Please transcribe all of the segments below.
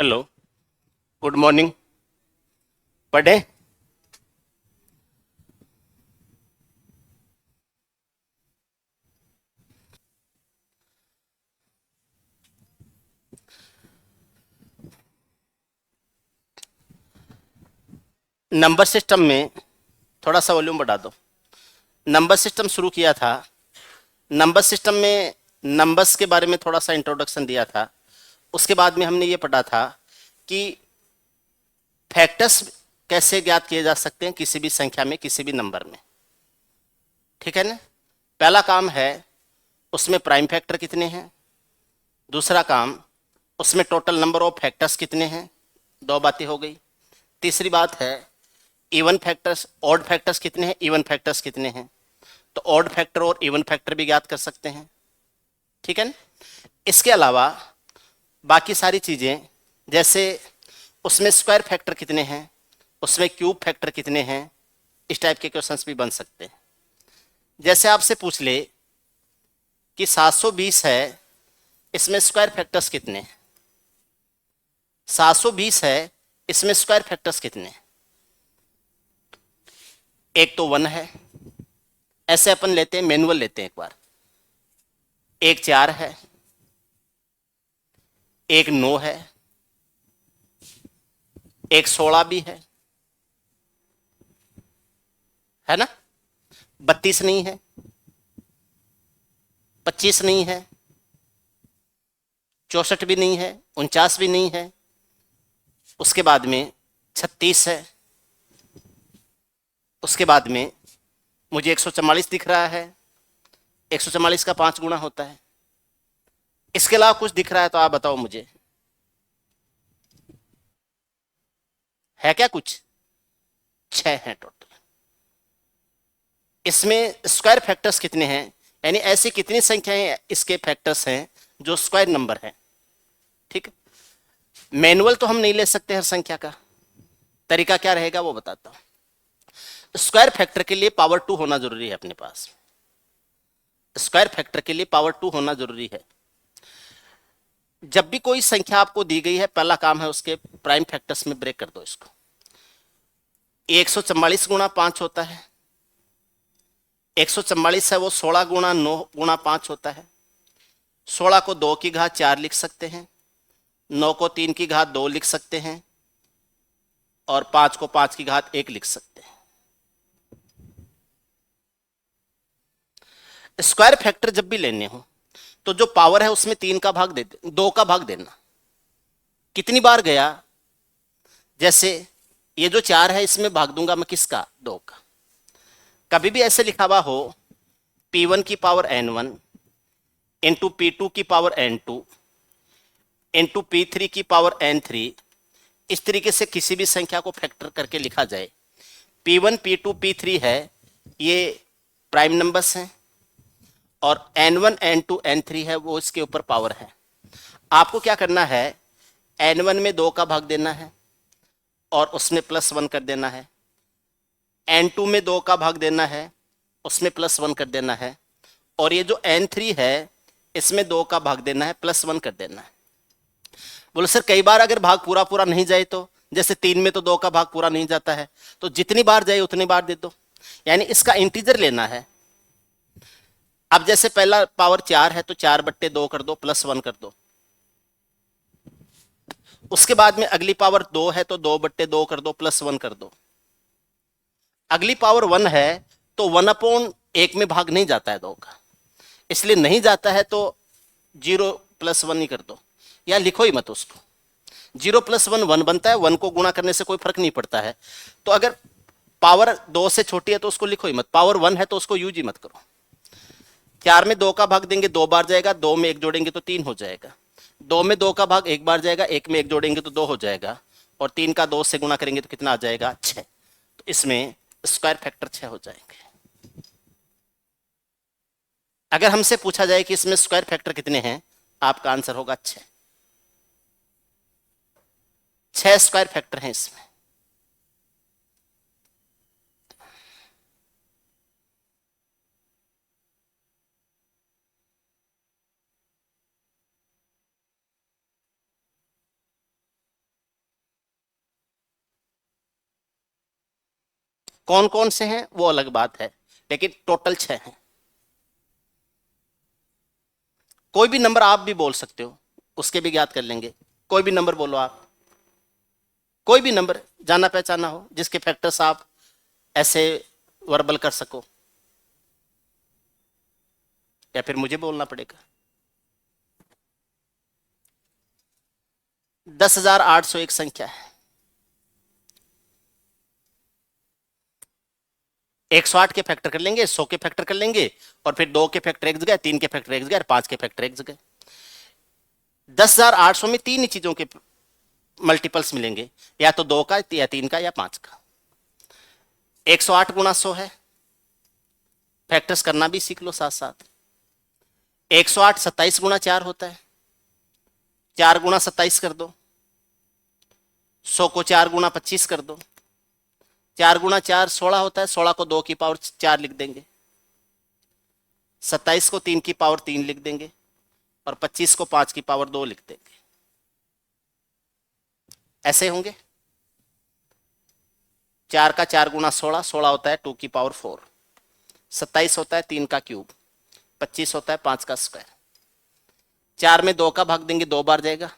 Hello. Good morning. पढ़े। Number system में थोड़ा सा वॉल्यूम बढ़ा दो। नंबर सिस्टम शुरू किया था। नंबर सिस्टम में नंबर्स के बारे में थोड़ा सा इंट्रोडक्शन दिया था। उसके बाद में हमने ये पढ़ा था कि फैक्टर्स कैसे ज्ञात किए जा सकते हैं किसी भी संख्या में, किसी भी नंबर में। ठीक है ना। पहला काम है उसमें प्राइम फैक्टर कितने हैं। दूसरा काम उसमें टोटल नंबर ऑफ फैक्टर्स कितने हैं। दो बातें हो गई। तीसरी बात है इवन फैक्टर्स, ऑड फैक्टर्स कितने हैं, इवन फैक्टर्स कितने हैं। तो ऑड फैक्टर और इवन फैक्टर भी ज्ञात कर सकते हैं। ठीक है ना। इसके अलावा बाकी सारी चीजें, जैसे उसमें स्क्वायर फैक्टर कितने हैं, उसमें क्यूब फैक्टर कितने हैं, इस टाइप के क्वेश्चंस भी बन सकते हैं। जैसे आपसे पूछ ले कि 720 है, इसमें स्क्वायर फैक्टर्स कितने हैं। 720 है, इसमें स्क्वायर फैक्टर्स कितने हैं। एक तो 1 है। ऐसे अपन लेते हैं, मैनुअल लेते हैं एक बार। एक 4 है, एक 9 है, एक 16 भी है ना। 32 नहीं है, 25 नहीं है, 64 भी नहीं है, 49 भी नहीं है। उसके बाद में 36 है। उसके बाद में मुझे 144 दिख रहा है। 144 का 5 गुना होता है। इसके अलावा कुछ दिख रहा है तो आप बताओ मुझे, है क्या कुछ। 6 है टोटल। इसमें स्क्वायर फैक्टर्स कितने हैं, यानी ऐसी कितनी संख्याएं इसके फैक्टर्स हैं जो स्क्वायर नंबर है। ठीक है। मैनुअल तो हम नहीं ले सकते हर संख्या का। तरीका क्या रहेगा वो बताता हूं। स्क्वायर फैक्टर के लिए पावर 2 होना जरूरी है अपने पास। स्क्वायर फैक्टर के लिए पावर 2 होना जरूरी है। जब भी कोई संख्या आपको दी गई है, पहला काम है उसके प्राइम फैक्टर्स में ब्रेक कर दो इसको। 144 गुणा 5 होता है। 144 है वो 16 गुणा 9 गुणा 5 होता है। 16 को 2 की घात 4 लिख सकते हैं, 9 को 3 की घात 2 लिख सकते हैं, और 5 को 5 की घात 1 लिख सकते हैं। स्क्वायर फैक्टर जब भी लेने हो तो जो पावर है उसमें 3 का भाग दे, 2 का भाग देना। कितनी बार गया, जैसे ये जो 4 है इसमें भाग दूंगा मैं किसका, 2 का। कभी भी ऐसे लिखा हुआ हो P1 की पावर N1 इंटू P2 की पावर N2 इंटू P3 की पावर N3, इस तरीके से किसी भी संख्या को फैक्टर करके लिखा जाए। P1 P2 P3 है, ये प्राइम नंबर्स हैं, और N1 N2 N3 है वो इसके ऊपर पावर है। आपको क्या करना है, N1 में 2 का भाग देना है और उसमें +1 कर देना है। N2 में 2 का भाग देना है, उसमें +1 कर देना है। और ये जो N3 है इसमें 2 का भाग देना है, +1 कर देना है। बोले सर कई बार अगर भाग पूरा पूरा नहीं जाए तो, जैसे 3 में तो 2 का भाग पूरा नहीं जाता है, तो जितनी बार जाए उतनी बार दे दो, यानी इसका इंटीजर लेना है। अब जैसे पहला पावर 4 है तो 4/2 कर दो, +1 कर दो। उसके बाद में अगली पावर 2 है तो 2/2 कर दो, +1 कर दो। अगली पावर 1 है तो 1/1 में भाग नहीं जाता है 2 का, इसलिए नहीं जाता है तो 0+1 ही कर दो, या लिखो ही मत उसको। 0+1 1 बनता है, 1 को गुणा करने से कोई फर्क नहीं पड़ता है। तो अगर पावर 2 से छोटी है तो उसको लिखो ही मत, पावर 1 है तो उसको यूज ही मत करो। 4 में 2 का भाग देंगे 2 बार जाएगा, 2 में 1 जोड़ेंगे तो 3 हो जाएगा। 2 में 2 का भाग 1 बार जाएगा, 1 में 1 जोड़ेंगे तो 2 हो जाएगा, और 3 का 2 से गुणा करेंगे तो कितना आ जाएगा, 6। तो इसमें स्क्वायर फैक्टर 6 हो जाएंगे। अगर हमसे पूछा जाए कि इसमें स्क्वायर फैक्टर कितने हैं, आपका आंसर होगा 6। 6 स्क्वायर फैक्टर हैं इसमें। कौन कौन से हैं वो अलग बात है, लेकिन टोटल 6 हैं। कोई भी नंबर आप भी बोल सकते हो, उसके भी ज्ञात कर लेंगे। कोई भी नंबर बोलो आप, कोई भी नंबर जाना पहचाना हो जिसके फैक्टर्स आप ऐसे वर्बल कर सको, या फिर मुझे बोलना पड़ेगा। 10,800 एक संख्या है। 108 के फैक्टर कर लेंगे, 100 के फैक्टर कर लेंगे, और फिर 2 के फैक्टर एक जगह, 3 के फैक्टर एक जगह, 5 के फैक्टर एक जगह। 10,800 में 3 ही चीजों के मल्टीपल्स मिलेंगे, या तो 2 का, या 3 का, या 5 का। 108 गुणा 100 है, फैक्टर्स करना भी सीख लो साथ साथ। 108 27 गुणा 4 होता है, 4 गुणा 27 कर दो। 100 को 4 गुणा 25 कर दो, 4 गुणा 4 16 होता है, 16 को 2 की पावर 4 लिख देंगे, 27 को 3 की पावर 3 लिख देंगे, और 25 को 5 की पावर 2 लिख देंगे। ऐसे होंगे। 4 का 4 गुणा 16, 16 होता है 2 की पावर 4, 27 होता है 3 का क्यूब, 25 होता है 5 का स्क्वायर। 4 में 2 का भाग देंगे, 2 बार जाएगा,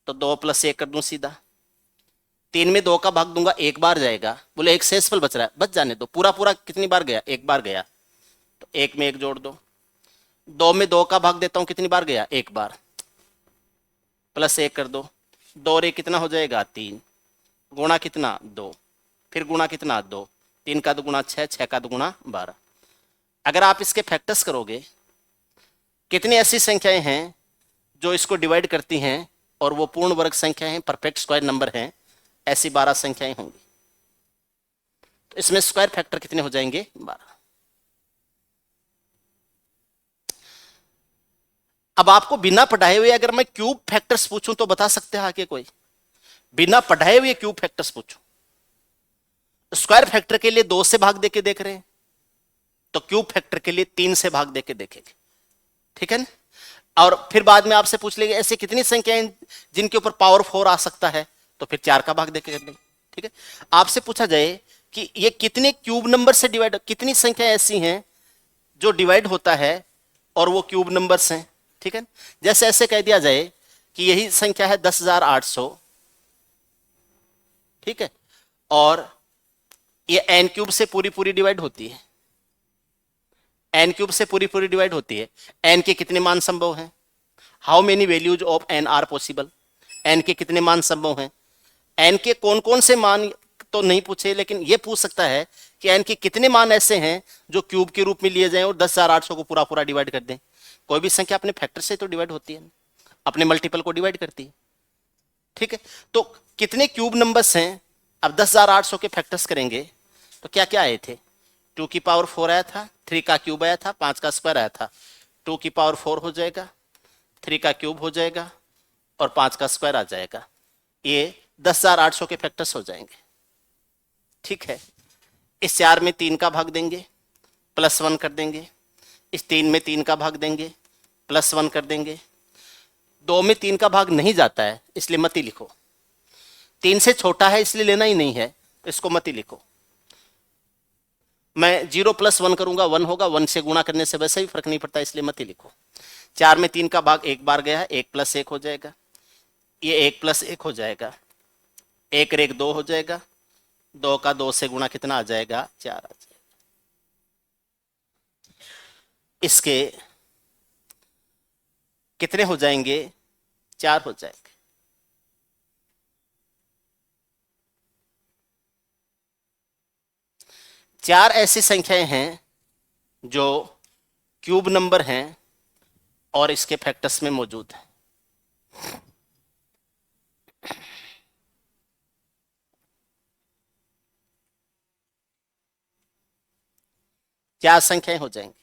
तो 2 + 1 कर दूं सीधा। 3 में 2 का भाग दूंगा, 1 बार जाएगा। बोले एक शेषफल बच रहा है, बच जाने दो, पूरा पूरा कितनी बार गया, 1 बार गया, तो 1 में 1 जोड़ दो। 2 में 2 का भाग देता हूं, कितनी बार गया, 1 बार, +1 कर दो। 2 रे कितना हो जाएगा, 3, गुणा कितना, 2, फिर गुणा कितना, 2, 3 का 2 गुणा 6, 6 का 2 गुणा 12। अगर आप इसके फैक्टर्स करोगे, कितनी ऐसी संख्याएं हैं जो इसको डिवाइड करती हैं और वो पूर्ण वर्ग संख्या है, परफेक्ट स्क्वायर नंबर है, ऐसी 12 संख्याएं होंगी। तो इसमें स्क्वायर फैक्टर कितने हो जाएंगे, 12। अब आपको बिना पढ़ाए हुए अगर मैं क्यूब फैक्टर्स पूछूं तो बता सकते हैं आगे कोई? बिना पढ़ाए हुए क्यूब फैक्टर्स पूछूं। स्क्वायर फैक्टर के लिए 2 से भाग देके देख रहे हैं, तो क्यूब फैक्टर के लिए 3 से भाग देके देखेंगे, ठीक है ना? और फिर बाद में आपसे पूछ लेंगे ऐसे कितनी संख्याएं जिनके ऊपर पावर 4 आ सकता है, तो फिर 4 का भाग देके कर लेंगे, ठीक है? आपसे पूछा जाए कि ये कितने क्यूब नंबर से डिवाइड, कितनी संख्या ऐसी हैं जो डिवाइड होता है और वो क्यूब नंबर्स हैं, ठीक है? जैसे ऐसे कह दिया जाए कि यही संख्या है 10,800, ठीक है, और ये एन क्यूब से पूरी पूरी डिवाइड होती है, एन क्यूब से पूरी पूरी डिवाइड होती है। एन के कितने मान संभव हैं, how many values of N are possible, N के कितने मान संभव हैं, एन के कौन कौन से मान तो नहीं पूछे, लेकिन ये पूछ सकता है कि एन के कितने मान ऐसे हैं जो क्यूब के रूप में लिए जाएं और 10,800 को पूरा पूरा डिवाइड कर दें। कोई भी संख्या अपने फैक्टर से तो डिवाइड होती है, अपने मल्टीपल को डिवाइड करती है, ठीक है? तो कितने क्यूब नंबर्स हैं, अब 10,800 के फैक्टर्स करेंगे तो क्या क्या आए थे, 2 की पावर 4 आया था, 3 का क्यूब आया था, 5 का स्क्वायर आया था। 2 की पावर 4 हो जाएगा, 3 का क्यूब हो जाएगा, और 5 का स्क्वायर आ जाएगा। ये 10,800 के फैक्टर्स हो जाएंगे, ठीक है? इस 4 में 3 का भाग देंगे, +1 कर देंगे। इस 3 में 3 का भाग देंगे, +1 कर देंगे। 2 में 3 का भाग नहीं जाता है, इसलिए मत ही लिखो। 3 से छोटा है इसलिए लेना ही नहीं है, तो इसको मत ही लिखो। मैं 0 + 1 करूंगा, 1 होगा, 1 से गुणा करने से वैसे भी फर्क नहीं पड़ता, इसलिए मत ही लिखो। 4 में 3 का भाग 1 बार गया है, 1 + 1 हो जाएगा, ये 1 + 1 हो जाएगा, 1 और 1 2 हो जाएगा, 2 का 2 से गुणा कितना आ जाएगा, 4 आ जाएगा। इसके कितने हो जाएंगे, 4 हो जाएंगे। चार ऐसी संख्याएं हैं जो क्यूब नंबर हैं और इसके फैक्टर्स में मौजूद है। चार संख्याएं हो जाएंगी।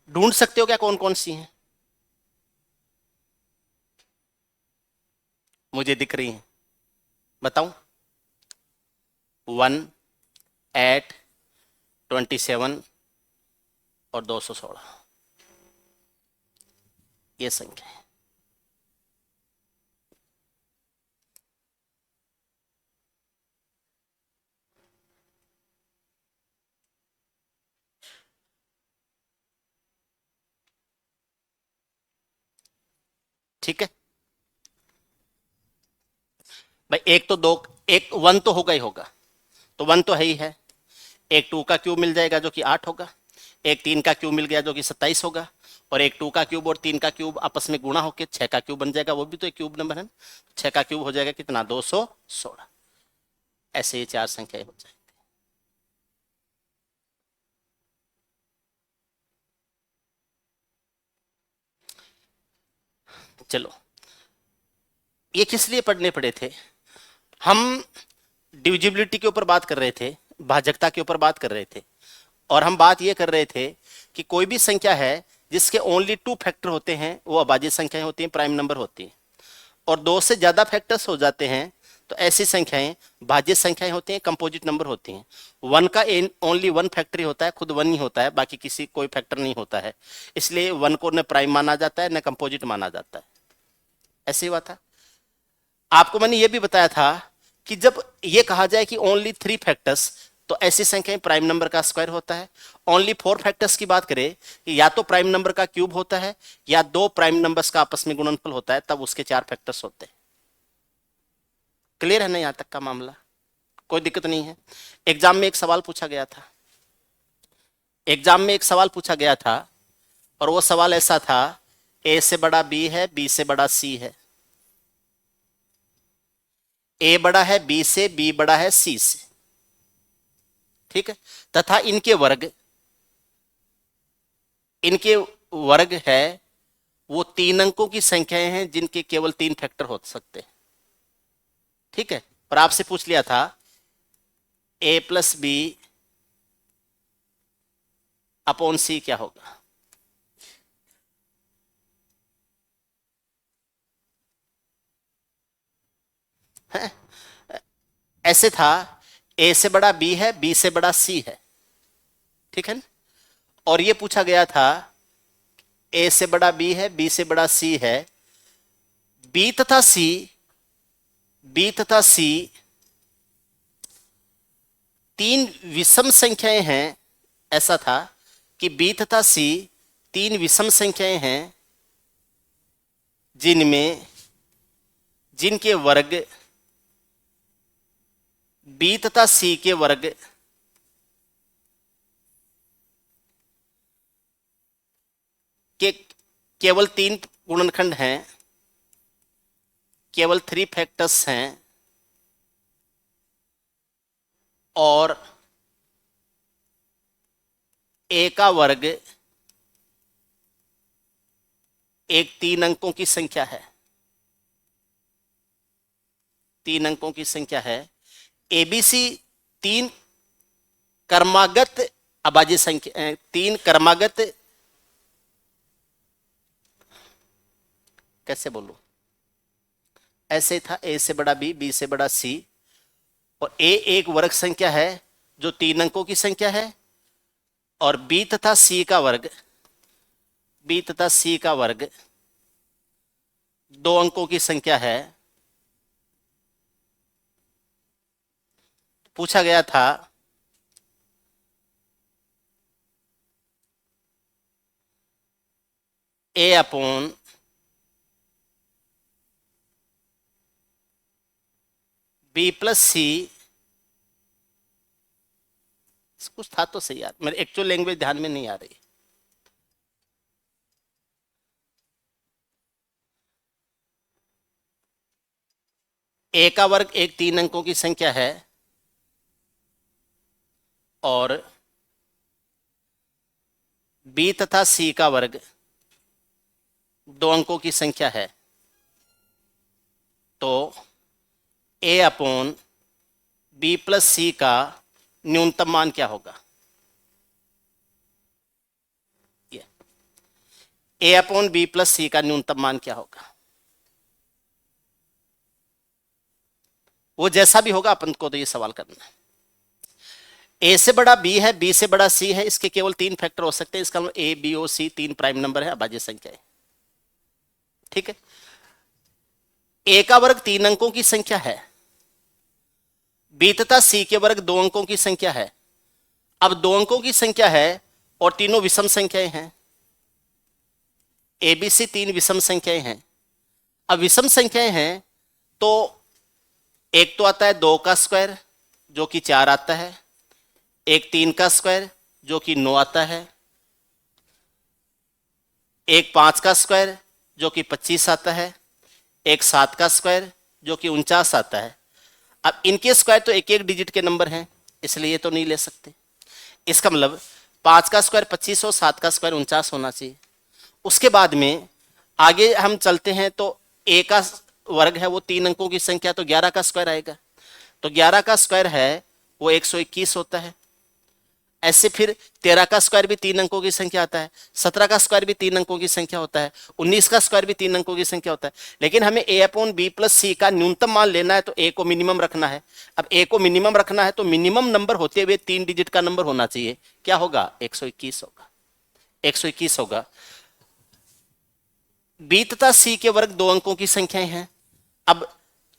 ढूंढ सकते हो क्या कौन कौन सी हैं? मुझे दिख रही हैं, बताऊं? 1, 8, 27 और 216, ये संख्या है। ठीक है भाई, एक तो दो, एक वन तो होगा ही होगा, तो वन तो है ही है। एक टू का क्यूब मिल जाएगा जो कि 8 होगा, एक तीन का क्यूब मिल गया जो कि 27 होगा, और एक टू का क्यूब और तीन का क्यूब आपस में गुणा होकर 6 का क्यूब बन जाएगा, वो भी तो एक क्यूब नंबर है। 6 का क्यूब हो जाएगा कितना, 216। ऐसे ये चार संख्याएं हो जाएंगी। चलो, ये किस लिए पढ़ने पड़े थे? हम डिविजिबिलिटी के ऊपर बात कर रहे थे, भाजकता के ऊपर बात कर रहे थे, और हम बात ये कर रहे थे कि कोई भी संख्या है जिसके ओनली 2 फैक्टर होते हैं वो अभाज्य संख्याएं होती हैं, प्राइम नंबर होती हैं, और 2 से ज्यादा फैक्टर्स हो जाते हैं तो ऐसी संख्याएं भाज्य संख्याएं होती हैं, कंपोजिट नंबर होती हैं। वन का ओनली वन फैक्टर ही होता है, खुद वन ही होता है, बाकी किसी कोई फैक्टर नहीं होता है, इसलिए वन को न प्राइम माना जाता है न कंपोजिट माना जाता है। ऐसे ही हुआ था। आपको मैंने ये भी बताया था कि जब ये कहा जाए कि ओनली 3 फैक्टर्स, तो ऐसी संख्या प्राइम नंबर का स्क्वायर होता है। ओनली 4 फैक्टर्स की बात करें कि या तो प्राइम नंबर का क्यूब होता है या 2 प्राइम नंबर्स का आपस में गुणनफल होता है, तब उसके 4 फैक्टर्स होते हैं। क्लियर है ना यहां तक का मामला? कोई दिक्कत नहीं है। एग्जाम में एक सवाल पूछा गया था, एग्जाम में एक सवाल पूछा गया था, और वो सवाल ऐसा था, ए से बड़ा बी है, बी से बड़ा सी है, ए बड़ा है बी से, बी बड़ा है सी से, ठीक है, तथा इनके वर्ग है वो 3 अंकों की संख्याएं हैं जिनके केवल 3 फैक्टर हो सकते हैं। ठीक है, और आपसे पूछ लिया था a प्लस बी अपॉन सी क्या होगा? है? ऐसे था, a से बड़ा b है, b से बड़ा c है, ठीक है ना? और ये पूछा गया था a से बड़ा b है, b से बड़ा c है, b तथा c 3 विषम संख्याएं हैं। ऐसा था कि b तथा c 3 विषम संख्याएं हैं जिनके वर्ग b तथा c के वर्ग के केवल 3 गुणनखंड हैं, केवल 3 फैक्टर्स हैं, और a का वर्ग एक 3 अंकों की संख्या है, 3 अंकों की संख्या है। एबीसी 3 कर्मागत अभाज्य संख्या, 3 कर्मागत, कैसे बोलूं, ऐसे था, ए से बड़ा बी, बी से बड़ा सी, और ए एक वर्ग संख्या है जो 3 अंकों की संख्या है, और बी तथा सी का वर्ग 2 अंकों की संख्या है। पूछा गया था ए अपॉन बी प्लस सी, कुछ था तो सही यार, मेरे एक्चुअल लैंग्वेज ध्यान में नहीं आ रही। ए का वर्ग एक 3 अंकों की संख्या है, और बी तथा सी का वर्ग 2 अंकों की संख्या है, तो ए अपॉन बी प्लस सी का न्यूनतम मान क्या होगा? ए अपॉन बी प्लस सी का न्यूनतम मान क्या होगा? वो जैसा भी होगा, अपन को तो ये सवाल करना है। ए से बड़ा बी है, बी से बड़ा सी है, इसके केवल 3 फैक्टर हो सकते हैं, इसका मतलब A B O C 3 prime number है, अभाज्य संख्या है। ठीक है, ए का वर्ग 3 अंकों की संख्या है, बी तथा सी के वर्ग 2 अंकों की संख्या है। अब 2 अंकों की संख्या है और तीनों विषम संख्याएं हैं, ए बी सी 3 विषम संख्याएं हैं। अब विषम संख्याएं हैं तो एक तो आता है 2 का स्क्वायर जो कि 4 आता है, एक 3 का स्क्वायर जो कि 9 आता है, एक 5 का स्क्वायर जो कि 25 आता है, एक 7 का स्क्वायर जो कि 49 आता है। अब इनके स्क्वायर तो एक एक डिजिट के नंबर हैं, इसलिए ये तो नहीं ले सकते। इसका मतलब 5 का स्क्वायर 25 और 7 का स्क्वायर 49 होना चाहिए। उसके बाद में आगे हम चलते हैं तो ए का वर्ग है वो 3 अंकों की संख्या, तो 11 का स्क्वायर आएगा, तो 11 का स्क्वायर है वो 121 होता है। ऐसे फिर 13 का स्क्वायर भी 3 अंकों की संख्या आता है, 17 का स्क्वायर भी 3 अंकों की संख्या होता है, 19 का स्क्वायर भी 3 अंकों की संख्या होता है। लेकिन हमें ए अपॉन बी प्लस सी का न्यूनतम मान लेना है, तो ए को मिनिमम रखना है। अब ए को मिनिमम रखना है तो मिनिमम नंबर होते हुए 3 डिजिट का नंबर होना चाहिए। क्या होगा? 121 होगा, 121 होगा। बी तथा सी के वर्ग 2 अंकों की संख्याएं हैं। अब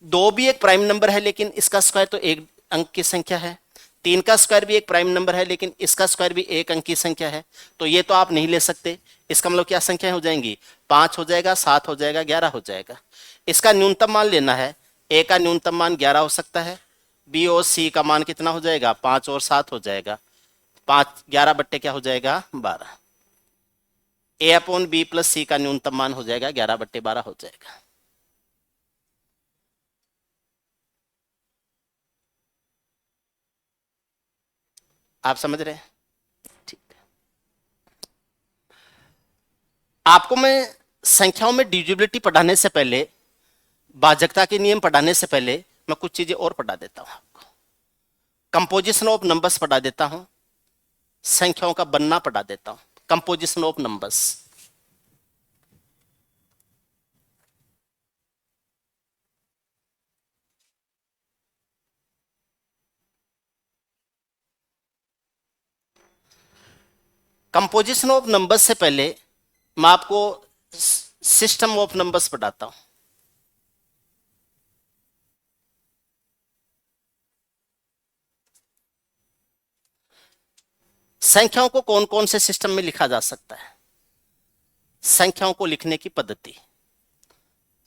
2 भी एक प्राइम नंबर है लेकिन इसका स्क्वायर तो 1 अंक की संख्या है, 3 का स्क्वायर भी एक प्राइम नंबर है लेकिन इसका स्क्वायर भी 1 अंक की संख्या है, तो ये तो आप नहीं ले सकते। इसका मतलब क्या संख्याएं हो जाएंगी? 5 हो जाएगा, 7 हो जाएगा, 11 हो जाएगा। इसका न्यूनतम मान लेना है, ए का न्यूनतम मान 11 हो सकता है, बी और सी का मान कितना हो जाएगा? 5 और 7 हो जाएगा, 5 11 बट्टे क्या हो जाएगा? 12। ए अपॉन बी प्लस सी का न्यूनतम मान हो जाएगा 11 बट्टे 12 हो जाएगा। आप समझ रहे हैं? ठीक है। आपको मैं संख्याओं में डिविजिबिलिटी पढ़ाने से पहले, भाजकता के नियम पढ़ाने से पहले मैं कुछ चीजें और पढ़ा देता हूं आपको। कंपोजिशन ऑफ नंबर्स पढ़ा देता हूं, संख्याओं का बनना पढ़ा देता हूं। Composition of numbers, composition of numbers से पहले मैं आपको सिस्टम ऑफ नंबर्स पढ़ाता हूं। संख्याओं को कौन कौन से सिस्टम में लिखा जा सकता है, संख्याओं को लिखने की पद्धति।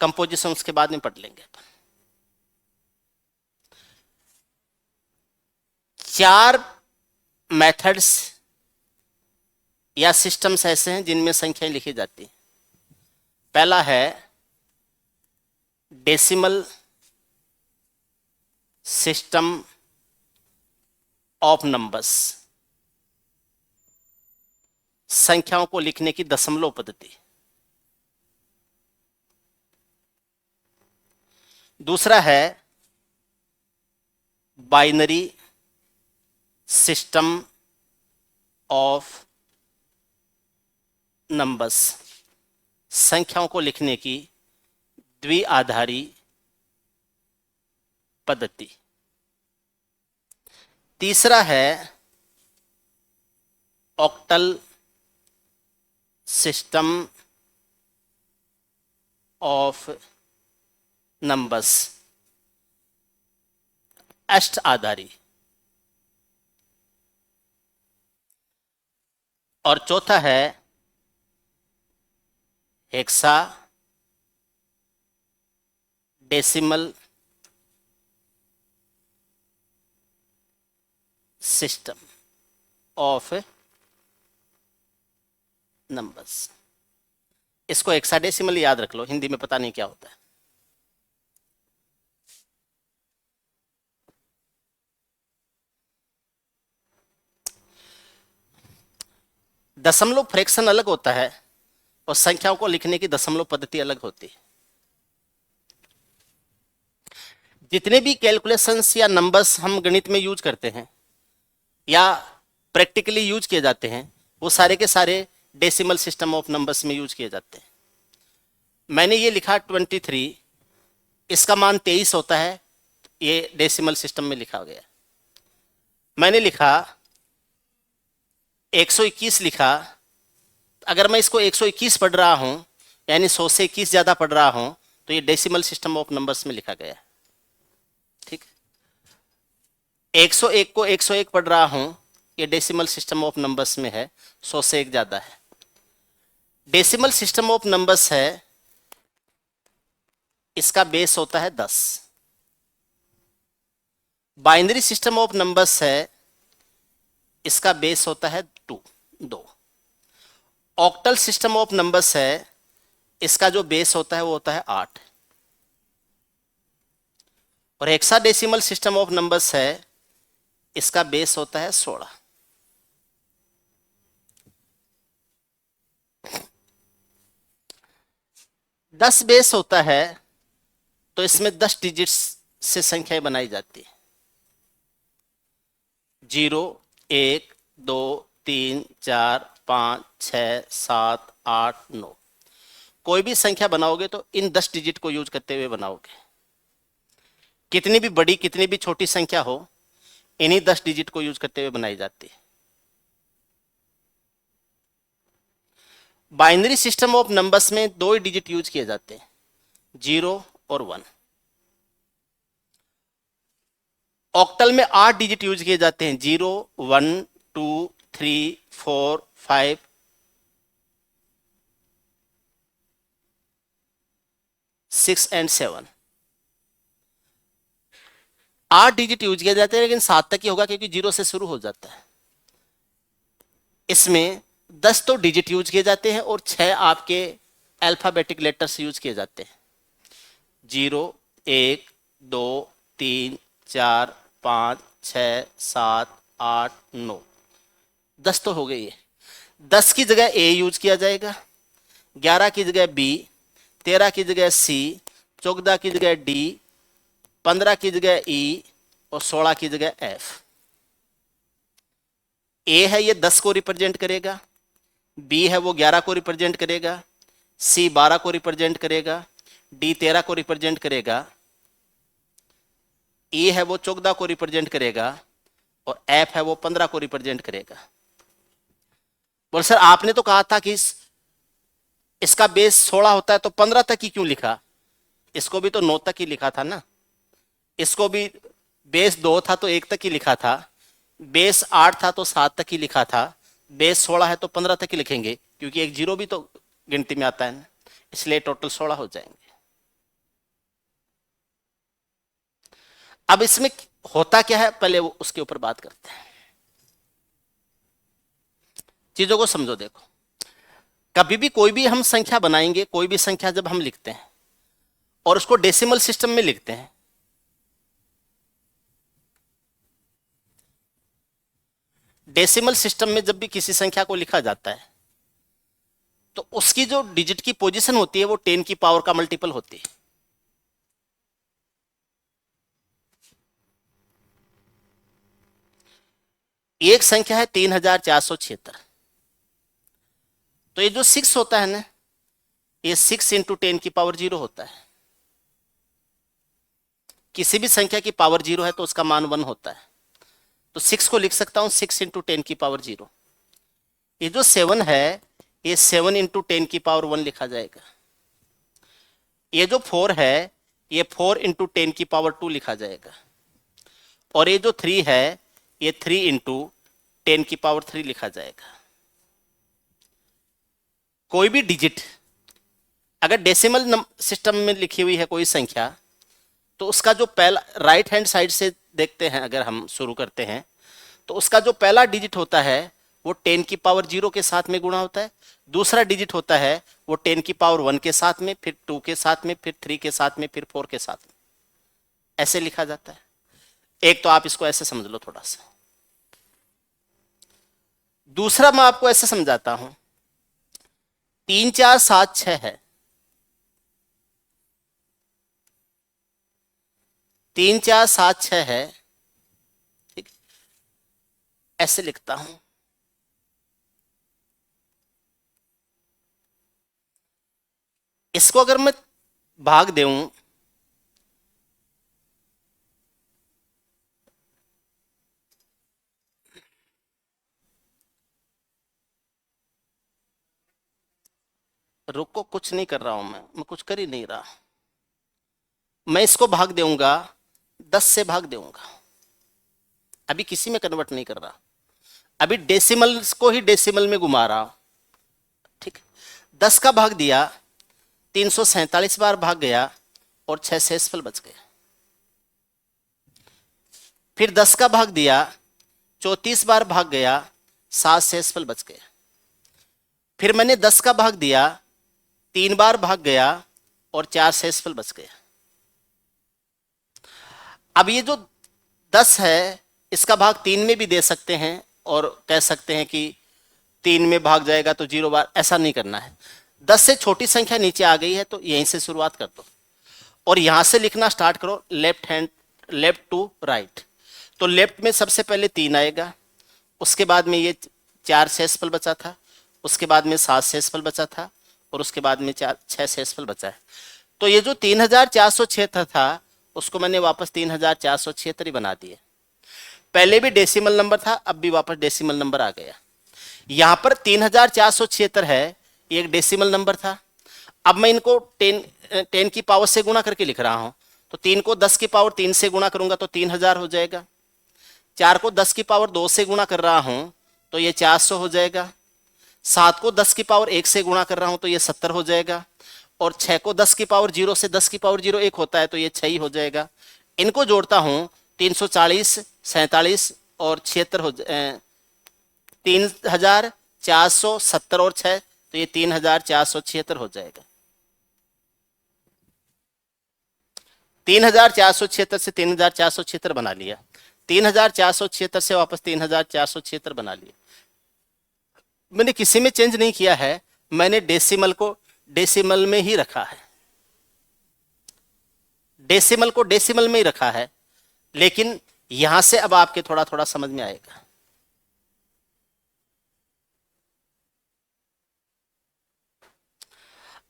कंपोजिशन उसके बाद में पढ़ लेंगे। 4 मेथड्स या सिस्टम्स ऐसे हैं जिनमें संख्याएं लिखी जाती हैं। पहला है डेसिमल सिस्टम ऑफ नंबर्स, संख्याओं को लिखने की दशमलव पद्धति। दूसरा है बाइनरी सिस्टम ऑफ नंबर्स, संख्याओं को लिखने की द्विआधारी पद्धति। तीसरा है ऑक्टल सिस्टम ऑफ नंबर्स, अष्ट आधारी। और चौथा है hexa decimal system of numbers. इसको हेक्साडेसिमल याद रख लो, हिंदी में पता नहीं क्या होता है। दशमलव फ्रैक्शन अलग होता है और संख्याओं को लिखने की दशमलव पद्धति अलग होती है। जितने भी कैलकुलेशंस या नंबर्स हम गणित में यूज करते हैं या प्रैक्टिकली यूज किए जाते हैं, वो सारे के सारे डेसिमल सिस्टम ऑफ नंबर्स में यूज किए जाते हैं। मैंने ये लिखा 23, इसका मान 23 होता है, ये डेसिमल सिस्टम में लिखा गया। मैंने लिखा 121 लिखा, अगर मैं इसको 121 पढ़ रहा हूं यानी 100 से 21 ज्यादा पढ़ रहा हूं तो ये डेसिमल सिस्टम ऑफ नंबर्स में लिखा गया है। ठीक, 101 को 101 पढ़ रहा हूं, ये डेसिमल सिस्टम ऑफ नंबर्स में है, 100 से एक ज्यादा है। डेसिमल सिस्टम ऑफ नंबर्स है, इसका बेस होता है 10। बाइनरी सिस्टम ऑफ नंबर्स है, इसका बेस होता है 2। ऑक्टल सिस्टम ऑफ नंबर्स है, इसका जो बेस होता है वो होता है 8। और हेक्साडेसिमल सिस्टम ऑफ नंबर्स है, इसका बेस होता है 16। दस बेस होता है तो इसमें 10 डिजिट्स से संख्याएं बनाई जाती है। 0, 1, 2, 3, 4, 5, 6, 7, 8, 9। कोई भी संख्या बनाओगे तो इन 10 डिजिट को यूज करते हुए बनाओगे। कितनी भी बड़ी कितनी भी छोटी संख्या हो, इन्हीं 10 डिजिट को यूज करते हुए बनाई जाती है। बाइनरी सिस्टम ऑफ नंबर्स में 2 ही डिजिट यूज किए जाते हैं, 0 और 1। ऑक्टल में 8 डिजिट यूज किए जाते हैं, 0, 1, 2, 3, 4, 5, 6 एंड 7। 8 डिजिट यूज किए जाते हैं, लेकिन 7 तक ही होगा क्योंकि 0 से शुरू हो जाता है। इसमें 10 तो डिजिट यूज किए जाते हैं और 6 आपके अल्फाबेटिक लेटर्स यूज किए जाते हैं। 0, 1, 2, 3, 4, 5, 6, 7, 8, 9। 10 तो हो गई है। 10 की जगह ए यूज किया जाएगा, 11 की जगह बी, 13 की जगह सी, 14 की जगह डी, 15 की जगह ई और 16 की जगह एफ। ए है ये 10 को रिप्रेजेंट करेगा, बी है वो 11 को रिप्रेजेंट करेगा, सी 12 को रिप्रेजेंट करेगा, डी 13 को रिप्रेजेंट करेगा, ई है वो 14 को रिप्रेजेंट करेगा और एफ है वो 15 को रिप्रेजेंट करेगा। बोल सर आपने तो कहा था कि इसका बेस 16 होता है तो 15 तक ही क्यों लिखा? इसको भी तो 9 तक ही लिखा था ना। इसको भी बेस 2 था तो 1 तक ही लिखा था, बेस 8 था तो 7 तक ही लिखा था, बेस 16 है तो 15 तक ही लिखेंगे क्योंकि एक जीरो भी तो गिनती में आता है ना, इसलिए टोटल 16 हो जाएंगे। अब इसमें होता क्या है पहले वो उसके ऊपर बात करते हैं। चीजों को समझो, देखो कभी भी कोई भी हम संख्या बनाएंगे, कोई भी संख्या जब हम लिखते हैं और उसको डेसिमल सिस्टम में लिखते हैं, डेसिमल सिस्टम में जब भी किसी संख्या को लिखा जाता है तो उसकी जो डिजिट की पोजीशन होती है वो 10 की पावर का मल्टीपल होती है। एक संख्या है 3476, तो ये जो 6 होता है ना, ये 6 इंटू 10 की पावर 0 होता है। किसी भी संख्या की पावर 0 है तो उसका मान 1 होता है, तो 6 को लिख सकता हूं 6 इंटू 10 की पावर 0। ये जो 7 है ये 7 इंटू 10 की पावर 1 लिखा जाएगा। ये जो 4 है ये 4 इंटू 10 की पावर 2 लिखा जाएगा। और ये जो 3 है ये 3 इंटू 10 की पावर 3 लिखा जाएगा। कोई भी डिजिट अगर डेसिमल सिस्टम में लिखी हुई है कोई संख्या, तो उसका जो पहला राइट हैंड साइड से देखते हैं, अगर हम शुरू करते हैं तो उसका जो पहला डिजिट होता है वो 10 की पावर 0 के साथ में गुणा होता है। दूसरा डिजिट होता है वो 10 की पावर 1 के साथ में, फिर 2 के साथ में, फिर 3 के साथ में, फिर 4 के साथ में, ऐसे लिखा जाता है। एक तो आप इसको ऐसे समझ लो थोड़ा सा। दूसरा मैं आपको ऐसे समझाता हूं, 3 4 7 6 है, 3 4 7 6 है, ठीक, ऐसे लिखता हूं। इसको अगर मैं भाग दूं, रुको, कुछ नहीं कर रहा हूं मैं कुछ कर ही नहीं रहा। मैं इसको भाग दूंगा, 10 से भाग दूंगा। अभी किसी में कन्वर्ट नहीं कर रहा, अभी डेसिमल्स को ही डेसिमल में घुमा रहा हूं। ठीक, 10 का भाग दिया, 347 बार भाग गया और 6 शेषफल बच गया। फिर 10 का भाग दिया, 34 बार भाग गया, 7 शेषफल बच गया। फिर मैंने 10 का भाग दिया, 3 बार भाग गया और 4 शेषफल बच गया। अब ये जो 10 है, इसका भाग 3 में भी दे सकते हैं और कह सकते हैं कि 3 में भाग जाएगा तो 0 बार, ऐसा नहीं करना है। 10 से छोटी संख्या नीचे आ गई है तो यहीं से शुरुआत कर दो और यहां से लिखना स्टार्ट करो, लेफ्ट टू राइट। तो लेफ्ट में सबसे पहले 3 आएगा, उसके बाद में ये 4 शेषफल बचा था, उसके बाद में 7 शेषफल बचा था और उसके बाद में 6 शेषफल बचा है। तो ये जो 3476 था उसको मैंने वापस 3476 ही बना दिया। पहले भी डेसिमल नंबर था, अब भी वापस डेसिमल नंबर आ गया। यहां पर 3476 है, ये एक डेसिमल नंबर था। अब मैं इनको 10 की पावर से गुणा करके लिख रहा हूं। तो 3 को 10 की पावर 3 से गुणा करूंगा तो 3000 हो जाएगा। 4 को 10 की पावर 2 से गुणा कर रहा हूं तो ये 400 हो जाएगा। 7 को 10 की पावर 1 से गुणा कर रहा हूं तो ये 70 हो जाएगा। और 6 को 10 की पावर 0 से 10 की पावर 0 1 होता है तो ये 6 ही हो जाएगा। इनको जोड़ता हूं, 340, 47 और 76 हो 3470 और 6 तो ये 3476 हो जाएगा। 3476 से 3476 बना लिया, 3476 से वापस 3476 बना लिया। मैंने किसी में चेंज नहीं किया है, मैंने डेसिमल को डेसिमल में ही रखा है, डेसिमल को डेसिमल में ही रखा है। लेकिन यहां से अब आपके थोड़ा थोड़ा समझ में आएगा।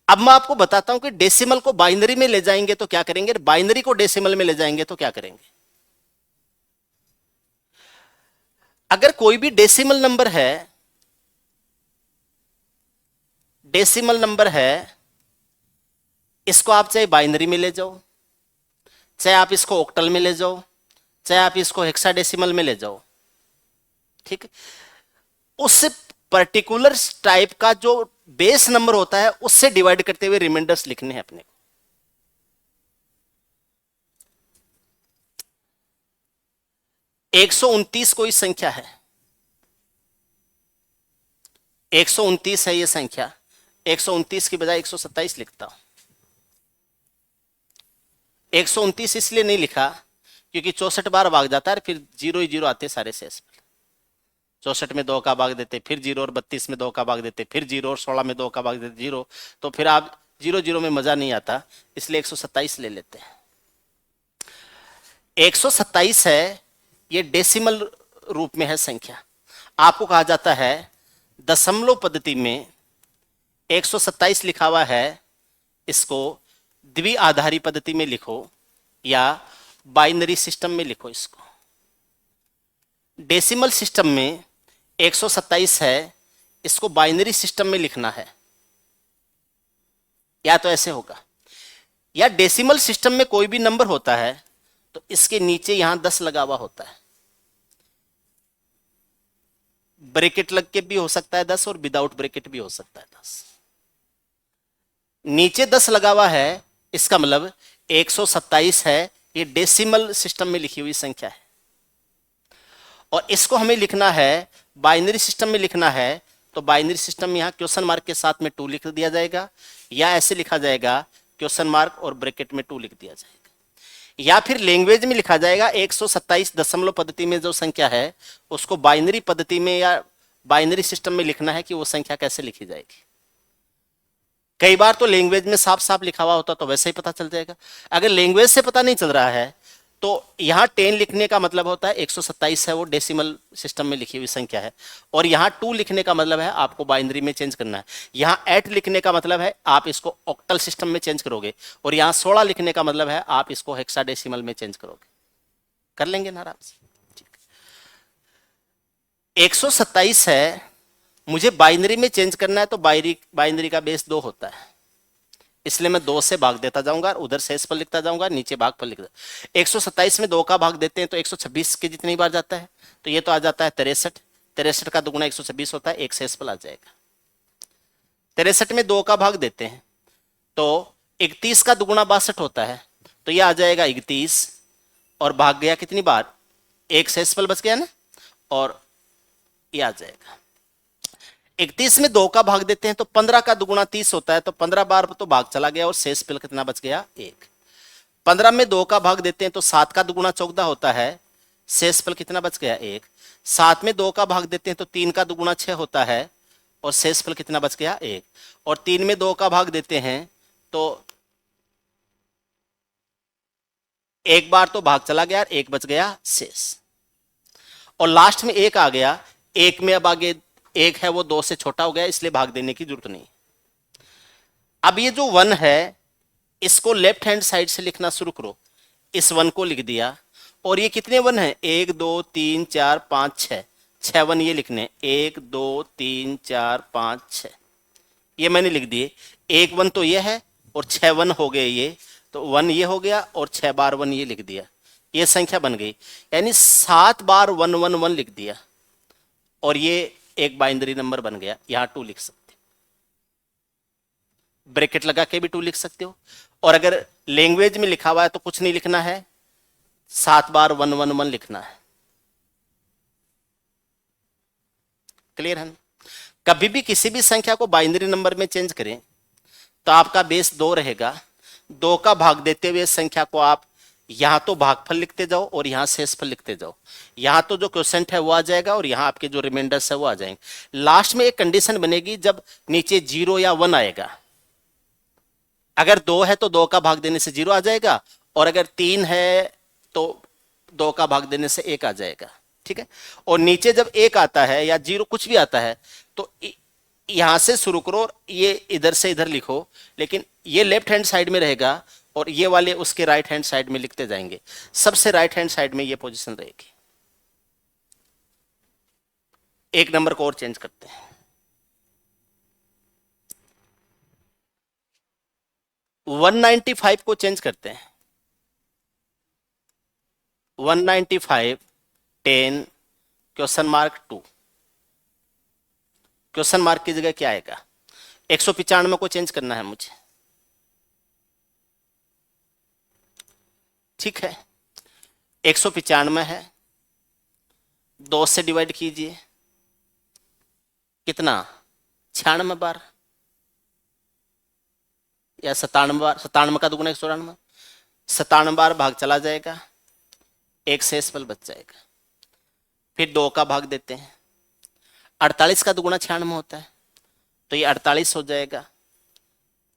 अब मैं आपको बताता हूं कि डेसिमल को बाइनरी में ले जाएंगे तो क्या करेंगे, बाइनरी को डेसिमल में ले जाएंगे तो क्या करेंगे। अगर कोई भी डेसिमल नंबर है, डेसिमल नंबर है, इसको आप चाहे बाइनरी में ले जाओ, चाहे आप इसको ऑक्टल में ले जाओ, चाहे आप इसको हेक्साडेसिमल में ले जाओ, ठीक, उस पर्टिकुलर टाइप का जो बेस नंबर होता है उससे डिवाइड करते हुए रिमाइंडर्स लिखने हैं अपने को। 129 कोई संख्या है, 129 है ये संख्या, 129 की बजाय 127 लिखता हूं। 129 इसलिए नहीं लिखा क्योंकि 64 बार भाग जाता है, फिर 0 ही 0 आते सारे शेष। 64 में 2 का भाग देते, फिर 0, और 32 में 2 का भाग देते, फिर 0, और 16 में 2 का भाग देते 0, तो फिर आप 0 0 में मजा नहीं आता, इसलिए 127 ले लेते हैं। 127 है, ये डेसिमल रूप में है संख्या। आपको कहा जाता है दशमलव पद्धति में 127 लिखा हुआ है, इसको द्विआधारी पद्धति में लिखो या बाइनरी सिस्टम में लिखो। इसको डेसिमल सिस्टम में 127 है, इसको बाइनरी सिस्टम में लिखना है, या तो ऐसे होगा, या डेसिमल सिस्टम में कोई भी नंबर होता है तो इसके नीचे यहां 10 लगा हुआ होता है, ब्रैकेट लग के भी हो सकता है 10 और विदाउट ब्रैकेट भी हो सकता है 10। नीचे 10 लगा हुआ है, इसका मतलब 127 है, ये डेसिमल सिस्टम में लिखी हुई संख्या है। और इसको हमें लिखना है बाइनरी सिस्टम में लिखना है, तो बाइनरी सिस्टम में यहां क्वेश्चन मार्क के साथ में 2 लिख दिया जाएगा, या ऐसे लिखा जाएगा क्वेश्चन मार्क और ब्रैकेट में 2 लिख दिया जाएगा, या फिर लैंग्वेज में लिखा जाएगा 127 दशमलव पद्धति में जो संख्या है उसको बाइनरी पद्धति में या बाइनरी सिस्टम में लिखना है कि वो संख्या कैसे लिखी जाएगी। कई बार तो लैंग्वेज में साफ साफ लिखा हुआ होता तो वैसे ही पता चल जाएगा। अगर लैंग्वेज से पता नहीं चल रहा है तो यहां 10 लिखने का मतलब होता है 127 है, वो डेसिमल सिस्टम में लिखी हुई संख्या है, और यहां 2 लिखने का मतलब है आपको बाइनरी में चेंज करना है। यहां 8 लिखने का मतलब है आप इसको ऑक्टल सिस्टम में चेंज करोगे, और यहां 16 लिखने का मतलब है आप इसको हेक्साडेसिमल में चेंज करोगे। कर लेंगे ना आराम से। 127 है, मुझे बाइनरी में चेंज करना है तो बाइनरी का बेस 2 होता है, इसलिए मैं 2 से भाग देता जाऊंगा, उधर शेष पर लिखता जाऊंगा, नीचे भाग पर लिखता। 127 में 2 का भाग देते हैं तो 126 के जितनी बार जाता है, तो ये तो आ जाता है 63। 63 का दुगुना 126 होता है, एक शेष पर आ जाएगा। 63 में 2 का भाग देते हैं तो 31 का दुगुना 62 होता है, तो ये आ जाएगा 31, और भाग गया कितनी बार, एक शेष पर बच गया ना, और ये आ जाएगा। 31 में 2 का भाग देते हैं तो 15 का दुगुना 30 होता है, तो 15 बार तो भाग चला गया और शेष पल कितना बच गया, 1। 15 में 2 का भाग देते हैं तो 7 का दुगुना 14 होता है, शेष पल कितना बच गया, 1। 7 में 2 का भाग देते हैं तो 3 का दुगुना 6 होता है, और शेष पल कितना बच गया, 1। और 3 में 2 का भाग देते हैं तो एक बार तो भाग चला गया, 1 बच गया शेष, और लास्ट में 1 आ गया। 1 में अब आगे 1 है वो 2 से छोटा हो गया, इसलिए भाग देने की जरूरत नहीं। अब ये जो 1 है इसको लेफ्ट हैंड साइड से लिखना शुरू करो। इस 1 को लिख दिया, और ये कितने 1 है, 1 2 3 4 5 6, 6 1 ये लिखने, 1 2 3 4 5 6, ये मैंने लिख दिए। 1 1 तो ये है, और 6 1 हो गए ये, तो 1 ये हो गया, और 6 बार 1 ये लिख दिया, ये संख्या बन गई। यानी 7 बार 1 1 1 लिख दिया, और ये एक बाइनरी नंबर बन गया। यहां 2 लिख सकते हो, ब्रैकेट लगा के भी 2 लिख सकते हो, और अगर लैंग्वेज में लिखा हुआ है तो कुछ नहीं लिखना है, 7 बार 1 1 1 लिखना है। क्लियर है? कभी भी किसी भी संख्या को बाइनरी नंबर में चेंज करें तो आपका बेस 2 रहेगा। 2 का भाग देते हुए संख्या को आप यहां तो भागफल लिखते जाओ और यहां शेषफल लिखते जाओ। यहां तो जो क्वोशेंट है वो आ जाएगा, और यहां आपके जो रिमाइंडर्स है वो आ जाएंगे। लास्ट में एक कंडीशन बनेगी जब नीचे 0 या 1 आएगा। अगर 2 है तो 2 का भाग देने से 0 आ जाएगा, और अगर 3 है तो 2 का भाग देने से 1 आ जाएगा। ठीक है, और नीचे जब 1 आता है या 0 कुछ भी आता है तो यहां से शुरू करो और ये इधर से इधर लिखो, लेकिन ये लेफ्ट हैंड साइड में रहेगा और ये वाले उसके राइट हैंड साइड में लिखते जाएंगे। सबसे राइट हैंड साइड में ये पोजीशन रहेगी। एक नंबर को और चेंज करते हैं। 195 को चेंज करते हैं। 195 10 क्वेश्चन मार्क 2, क्वेश्चन मार्क की जगह क्या आएगा, 195 को चेंज करना है मुझे। ठीक है, 195 है, 2 से डिवाइड कीजिए, कितना, 96 बार या 97 बार। 97 का दुगुना 194, 97 बार भाग चला जाएगा, एक शेषफल बच जाएगा। फिर 2 का भाग देते हैं, 48 का दुगुना 96 होता है, तो ये 48 हो जाएगा,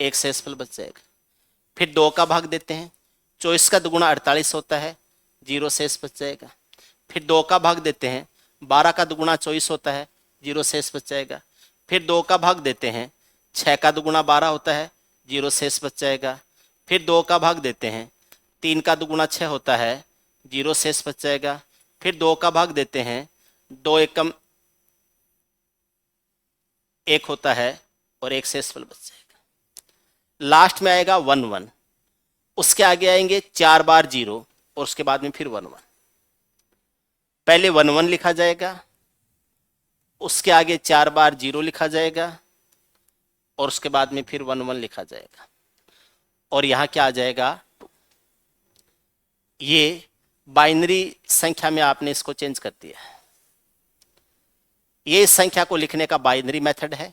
एक शेषफल बच जाएगा। फिर 2 का भाग देते हैं, 24 का दुगुना 48 होता है, 0 शेष बच जाएगा। फिर 2 का भाग देते हैं, 12 का दुगुना 24 होता है, 0 शेष बच जाएगा। फिर 2 का भाग देते हैं, 6 का दुगुना 12 होता है, 0 शेष बच जाएगा। फिर 2 का भाग देते हैं, 3 का दुगुना 6 होता है, 0 शेष बच जाएगा। फिर 2 का भाग देते हैं, 2 एकम 1 होता है और एक शेषफल बच जाएगा। लास्ट में आएगा 1 1, उसके आगे आएंगे 4 बार 0 और उसके बाद में फिर 1 1। पहले 1 1 लिखा जाएगा, उसके आगे 4 बार 0 लिखा जाएगा और उसके बाद में फिर 1 1 लिखा जाएगा, और यहां क्या आ जाएगा 2। ये बाइनरी संख्या में आपने इसको चेंज कर दिया है। ये इस संख्या को लिखने का बाइनरी मेथड है,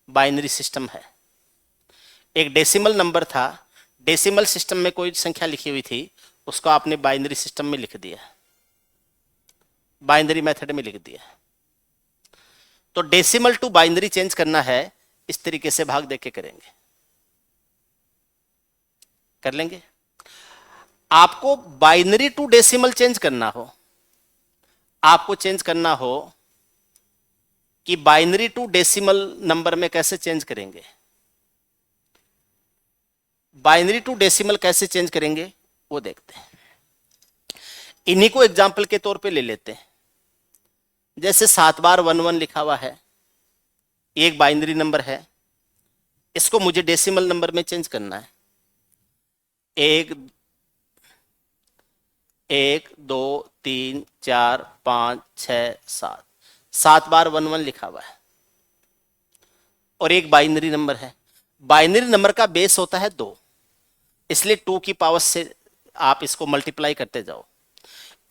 बाइनरी सिस्टम है। एक डेसिमल नंबर था, डेसिमल सिस्टम में कोई संख्या लिखी हुई थी, उसको आपने बाइनरी सिस्टम में लिख दिया, बाइनरी मेथड में लिख दिया। तो डेसिमल टू बाइनरी चेंज करना है, इस तरीके से भाग देके करेंगे, कर लेंगे। आपको बाइनरी टू डेसिमल चेंज करना हो, आपको चेंज करना हो कि बाइनरी टू डेसिमल नंबर में कैसे चेंज करेंगे, बाइनरी टू डेसिमल कैसे चेंज करेंगे वो देखते हैं। इन्हीं को एग्जाम्पल के तौर पे ले लेते हैं। जैसे 7 बार 1 1 लिखा हुआ है, ये एक बाइनरी नंबर है, इसको मुझे डेसिमल नंबर में चेंज करना है। एक, 1 2 3 4 5 6 7, 7 बार 1 1 लिखा हुआ है। और एक बाइनरी नंबर है, बाइनरी नंबर का बेस होता है 2, इसलिए 2 की पावर से आप इसको मल्टीप्लाई करते जाओ।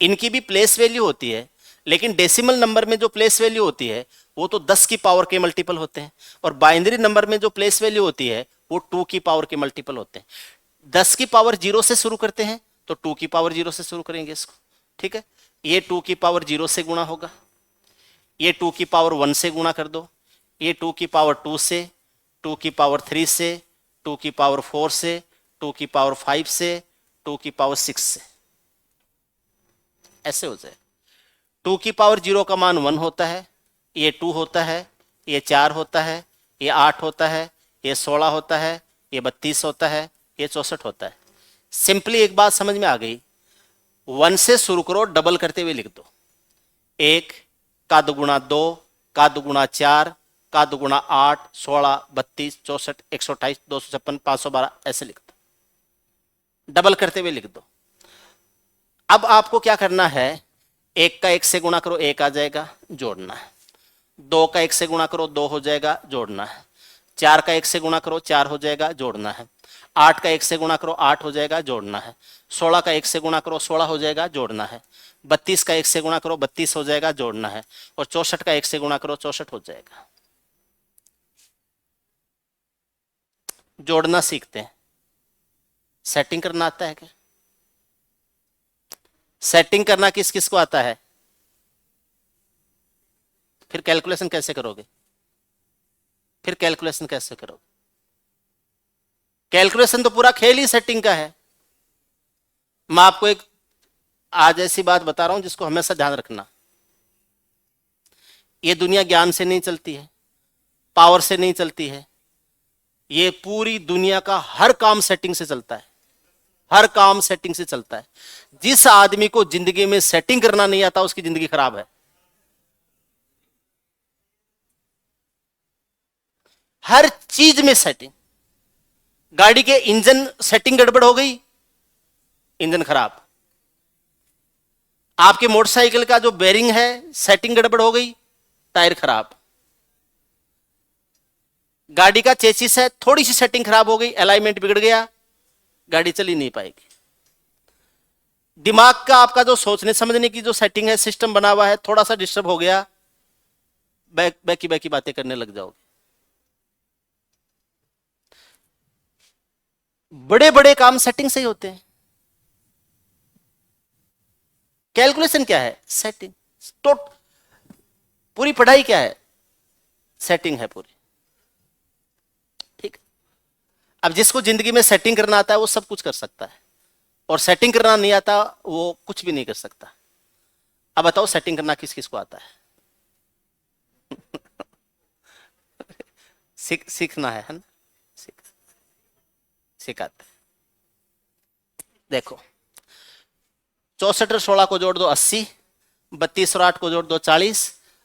इनकी भी प्लेस वैल्यू होती है, लेकिन डेसिमल नंबर में जो प्लेस वैल्यू होती है वो तो 10 की पावर के मल्टीपल होते हैं, और बाइनरी नंबर में जो प्लेस वैल्यू होती है वो 2 की पावर के मल्टीपल होते हैं। 10 की पावर 0 से शुरू करते हैं तो 2 की पावर 0 से शुरू करेंगे इसको, ठीक है। ये 2 की पावर 0 से गुणा होगा, ये 2 की पावर 1 से गुणा कर दो, ये 2 की पावर 2 से, 2 की पावर 3 से, 2 की पावर 4 से, 2 की पावर 5 से, 2 की पावर 6 से, ऐसे हो जाए। 2 की पावर 0 का मान 1 होता है, ये 2 होता है, ये 4 होता है, ये 8 होता है, ये 16 होता है, ये 32 होता है, ये 64 होता है। सिंपली एक बात समझ में आ गई, 1 से शुरू करो, डबल करते हुए लिख दो। 1 का दुगुना 2, का दुगुना 4, का दुगुना 8, 16, 32, 64, 128, 256, 512, ऐसे लिख दो, डबल करते हुए लिख दो। अब आपको क्या करना है, 1 का 1 से गुणा करो, 1 आ जाएगा, जोड़ना है। 2 का 1 से गुणा करो, 2 हो जाएगा, जोड़ना है। 4 का 1 से गुणा करो, 4 हो जाएगा, जोड़ना है। 8 का 1 से गुणा करो, 8 हो जाएगा, जोड़ना है। 16 का 1 से गुणा करो, 16 हो जाएगा, जोड़ना है। 32 का 1 से गुणा करो, 32 हो जाएगा, जोड़ना है। और 64 का 1 से गुणा करो, 64 हो जाएगा। जोड़ना सीखते हैं, सेटिंग करना आता है क्या? सेटिंग करना किस किस को आता है? फिर कैलकुलेशन कैसे करोगे? फिर कैलकुलेशन कैसे करोगे? कैलकुलेशन तो पूरा खेल ही सेटिंग का है। मैं आपको एक आज ऐसी बात बता रहा हूं जिसको हमेशा ध्यान रखना। ये दुनिया ज्ञान से नहीं चलती है, पावर से नहीं चलती है, ये पूरी दुनिया का हर काम सेटिंग से चलता है, हर काम सेटिंग से चलता है। जिस आदमी को जिंदगी में सेटिंग करना नहीं आता उसकी जिंदगी खराब है। हर चीज में सेटिंग। गाड़ी के इंजन सेटिंग गड़बड़ हो गई, इंजन खराब। आपके मोटरसाइकिल का जो बेरिंग है सेटिंग गड़बड़ हो गई, टायर खराब। गाड़ी का चेसिस है, थोड़ी सी सेटिंग खराब हो गई, अलाइनमेंट बिगड़ गया, गाड़ी चली नहीं पाएगी। दिमाग का आपका जो सोचने समझने की जो सेटिंग है, सिस्टम बना हुआ है, थोड़ा सा डिस्टर्ब हो गया, बैकी बैकी बातें करने लग जाओगे। बड़े बड़े काम सेटिंग से ही होते हैं। कैलकुलेशन क्या है? सेटिंग। तो पूरी पढ़ाई क्या है? सेटिंग है पूरी, ठीक। अब जिसको जिंदगी में सेटिंग करना आता है वो सब कुछ कर सकता है, और सेटिंग करना नहीं आता वो कुछ भी नहीं कर सकता। अब बताओ सेटिंग करना किस किस को आता है? सीखना है ना? सिखाते। देखो, 64 और 16 को जोड़ दो 80, 32 और 8 को जोड़ दो 40,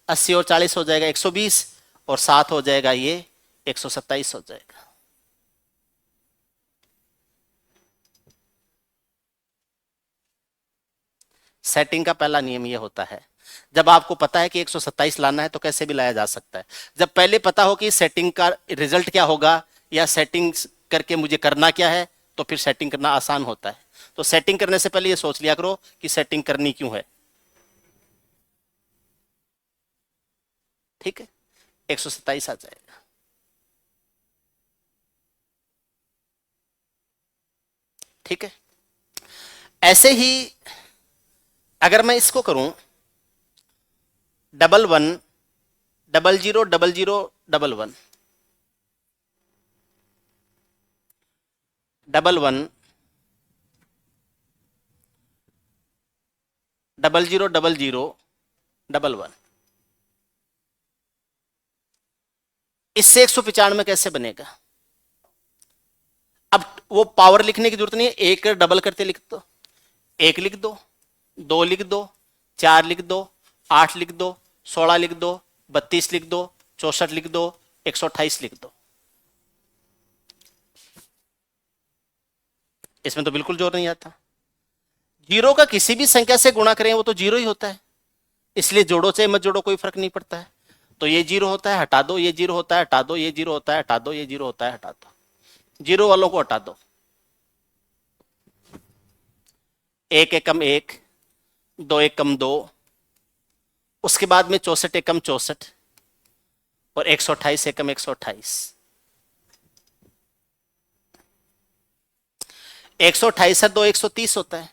80 और 40 हो जाएगा 120, और 7 हो जाएगा ये 127 हो जाएगा। सेटिंग का पहला नियम ये होता है, जब आपको पता है कि 127 लाना है तो कैसे भी लाया जा सकता है। जब पहले पता हो कि सेटिंग का रिजल्ट क्या होगा या सेटिंग करके मुझे करना क्या है, तो फिर सेटिंग करना आसान होता है। तो सेटिंग करने से पहले ये सोच लिया करो कि सेटिंग करनी क्यों है, ठीक है। 127 आ जाएगा, ठीक है। ऐसे ही अगर मैं इसको करूं 11 00 00 11 11 00 00 11, इससे 195 कैसे बनेगा? अब वो पावर लिखने की जरूरत नहीं है, एक डबल करते लिख दो। 1 लिख दो, 2 लिख दो, 4 लिख दो, 8 लिख दो, 16 लिख दो, 32 लिख दो, 64 लिख दो, 128 लिख दो। इसमें तो बिल्कुल जोर नहीं आता। जीरो का किसी भी संख्या से गुणा करें वो तो जीरो ही होता है, इसलिए जोड़ो चाहे मत जोड़ो कोई फर्क नहीं पड़ता है। तो ये जीरो होता है, हटा दो, ये जीरो होता है, हटा दो, ये जीरो होता है, हटा दो, ये जीरो होता है, हटा दो, जीरो वालों को हटा दो। एक एकम एक, दो एकम दो, उसके बाद में 64 एकम 64 और 128 एकम 128। 128 और 2 130 होता है,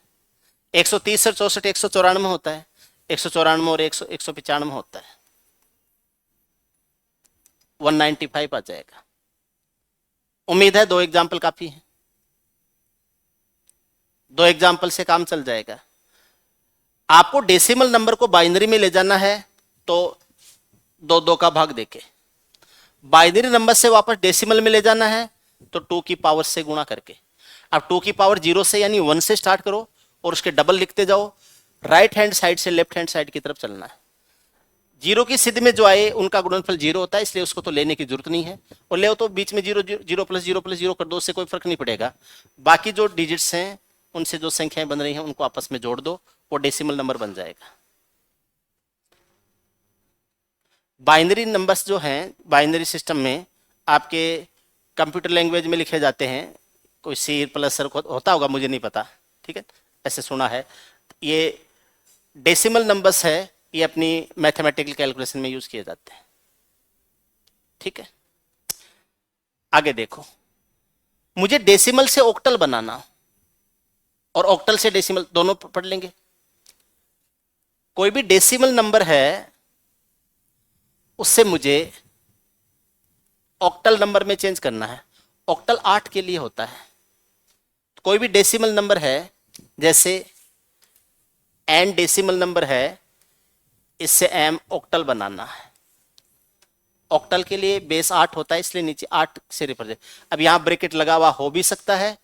130 और 64 194 होता है, 194 और 195 होता है, 195 आ जाएगा। उम्मीद है 2 एग्जाम्पल काफी है, 2 एग्जाम्पल से काम चल जाएगा। आपको डेसिमल नंबर को बाइनरी में ले जाना है तो 2 का भाग देके, बाइनरी नंबर से वापस डेसिमल में ले जाना है तो 2 की पावर से गुणा करके। अब 2 की पावर 0 से यानी 1 से स्टार्ट करो और उसके डबल लिखते जाओ, राइट हैंड साइड से लेफ्ट हैंड साइड की तरफ चलना है। जीरो की सिद्ध में जो आए उनका गुणनफल 0 होता है, इसलिए उसको तो लेने की जरूरत नहीं है, और ले तो बीच में 0 0 प्लस 0 प्लस 0 कर दो, उससे कोई फर्क नहीं पड़ेगा। बाकी जो डिजिट्स हैं उनसे जो संख्याएं बन रही हैं उनको आपस में जोड़ दो, वो डेसिमल नंबर बन जाएगा। बाइनरी नंबर्स जो हैं बाइनरी सिस्टम में आपके कंप्यूटर लैंग्वेज में लिखे जाते हैं, कोई सी प्लस होता होगा, मुझे नहीं पता, ठीक है, ऐसे सुना है। ये डेसिमल नंबर्स है, ये अपनी मैथमेटिकल कैलकुलेशन में यूज किए जाते हैं, ठीक है। आगे देखो, मुझे डेसिमल से ऑक्टल बनाना और ऑक्टल से डेसिमल, दोनों पढ़ लेंगे। कोई भी डेसिमल नंबर है उससे मुझे ऑक्टल नंबर में चेंज करना है। ऑक्टल 8 के लिए होता है। कोई भी डेसिमल नंबर है, जैसे एन डेसिमल नंबर है, इससे एम ऑक्टल बनाना है। ऑक्टल के लिए बेस 8 होता है, इसलिए नीचे 8 से रिप्रेजेंट। अब यहां ब्रैकेट लगा हुआ हो भी सकता है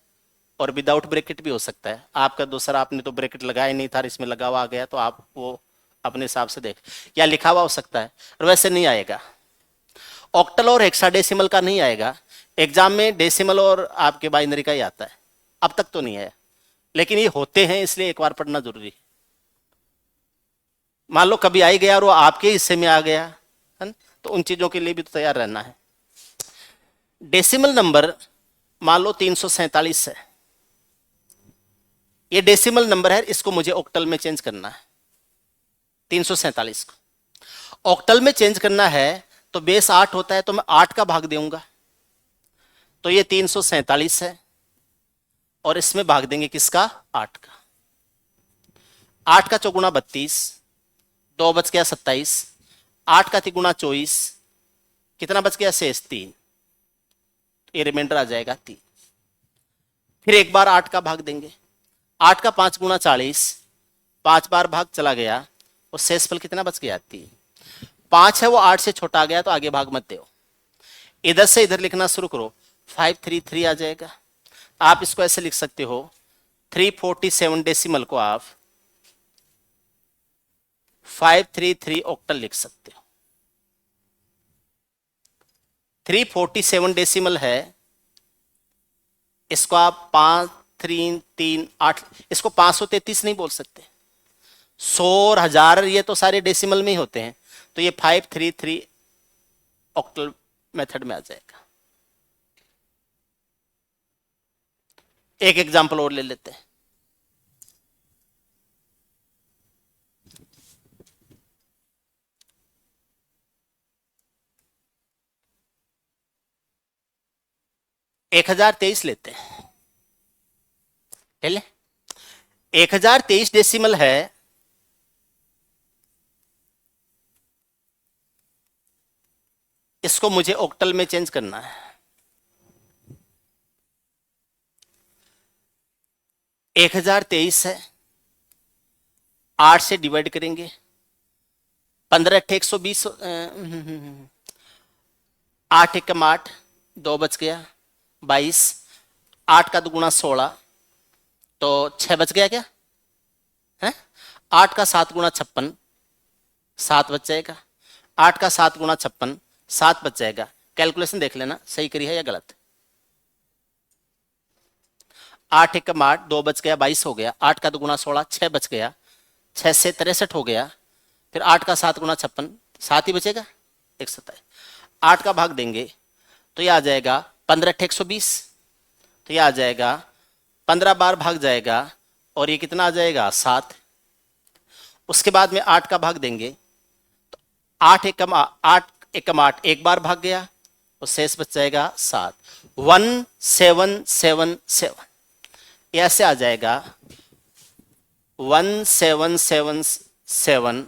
और विदाउट ब्रैकेट भी हो सकता है। आपका दूसरा, आपने तो ब्रैकेट लगाया नहीं था, इसमें लगा हुआ आ गया, तो आप वो अपने हिसाब से देख, या लिखा हुआ हो सकता है, और वैसे नहीं आएगा। ऑक्टल और हेक्साडेसिमल का नहीं आएगा एग्जाम में, डेसिमल और आपके बाइनरी का ही आता है। अब तक तो नहीं है, लेकिन ये होते हैं, इसलिए एक बार पढ़ना जरूरी है। मान लो कभी आई गया और वो आपके हिस्से में आ गया है ना, तो उन चीजों के लिए भी तो तैयार रहना है। डेसिमल नंबर मान लो 347 है, ये डेसिमल नंबर है, इसको मुझे ऑक्टल में चेंज करना है। 347 को ऑक्टल में चेंज करना है तो बेस 8 होता है, तो मैं 8 का भाग दूंगा, तो ये 347 है, और इसमें भाग देंगे किसका, 8 का। 8 का चौगुना 32, 2 बच गया 27, 8 का तिगुना 24, कितना बच गया, शेष 3, ये रिमाइंडर आ जाएगा 3। फिर एक बार 8 का भाग देंगे, 8 का 5 गुना 40, 5 बार भाग चला गया, और शेषफल कितना बच गया, 3। 5 है वो 8 से छोटा आ गया, तो आगे भाग मत दो, इधर से इधर लिखना शुरू करो, 533 आ जाएगा। आप इसको ऐसे लिख सकते हो, 347 डेसिमल को आप 533 ऑक्टल लिख सकते हो। 347 डेसिमल है, इसको आप 5 3 3 8, इसको 533 नहीं बोल सकते, 100 और 1000 ये तो सारे डेसिमल में ही होते हैं, तो ये 533 ऑक्टल मेथड में आ जाएगा। एक एग्जांपल और ले लेते हैं। एक 1023 लेते हैं, ले ले। 1023 डेसिमल है, इसको मुझे ऑक्टल में चेंज करना है। 1023 है, 8 से डिवाइड करेंगे, 15 8 120, 8 एकम 8, 2 बच गया 22, 8 का दुगुना 16, तो 6 बच गया क्या है। 8 का 7 गुना 56, 7 बच जाएगा। 8 का 7 गुना 56, 7 बच जाएगा। कैलकुलेशन देख लेना सही करी है या गलत। 8 एकम 8, 2 बच गया 22 हो गया, 8 का 2 गुना 16, 6 बच गया, 6 से 63 हो गया, फिर 8 का 7 गुना 56, 7 ही बचेगा, 127। 8 का भाग देंगे तो यह आ जाएगा 15 × 120, तो यह आ जाएगा 15 बार भाग जाएगा और ये कितना आ जाएगा 7। उसके बाद में 8 का भाग देंगे तो 8 एकम 8 एक बार भाग गया और शेष बच जाएगा 7, 1777, ऐसे आ जाएगा 1777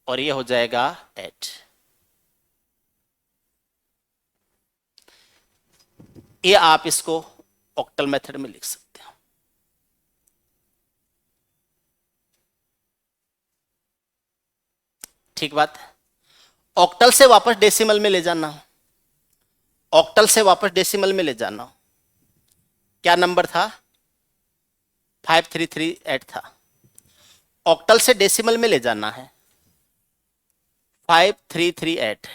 और ये हो जाएगा 8। ये आप इसको ऑक्टल मेथड में लिख सकते हो। ठीक बात है। ऑक्टल से वापस डेसिमल में ले जाना हो, ऑक्टल से वापस डेसिमल में ले जाना हो, क्या नंबर था 5338 था। ऑक्टल से डेसिमल में ले जाना है 5338,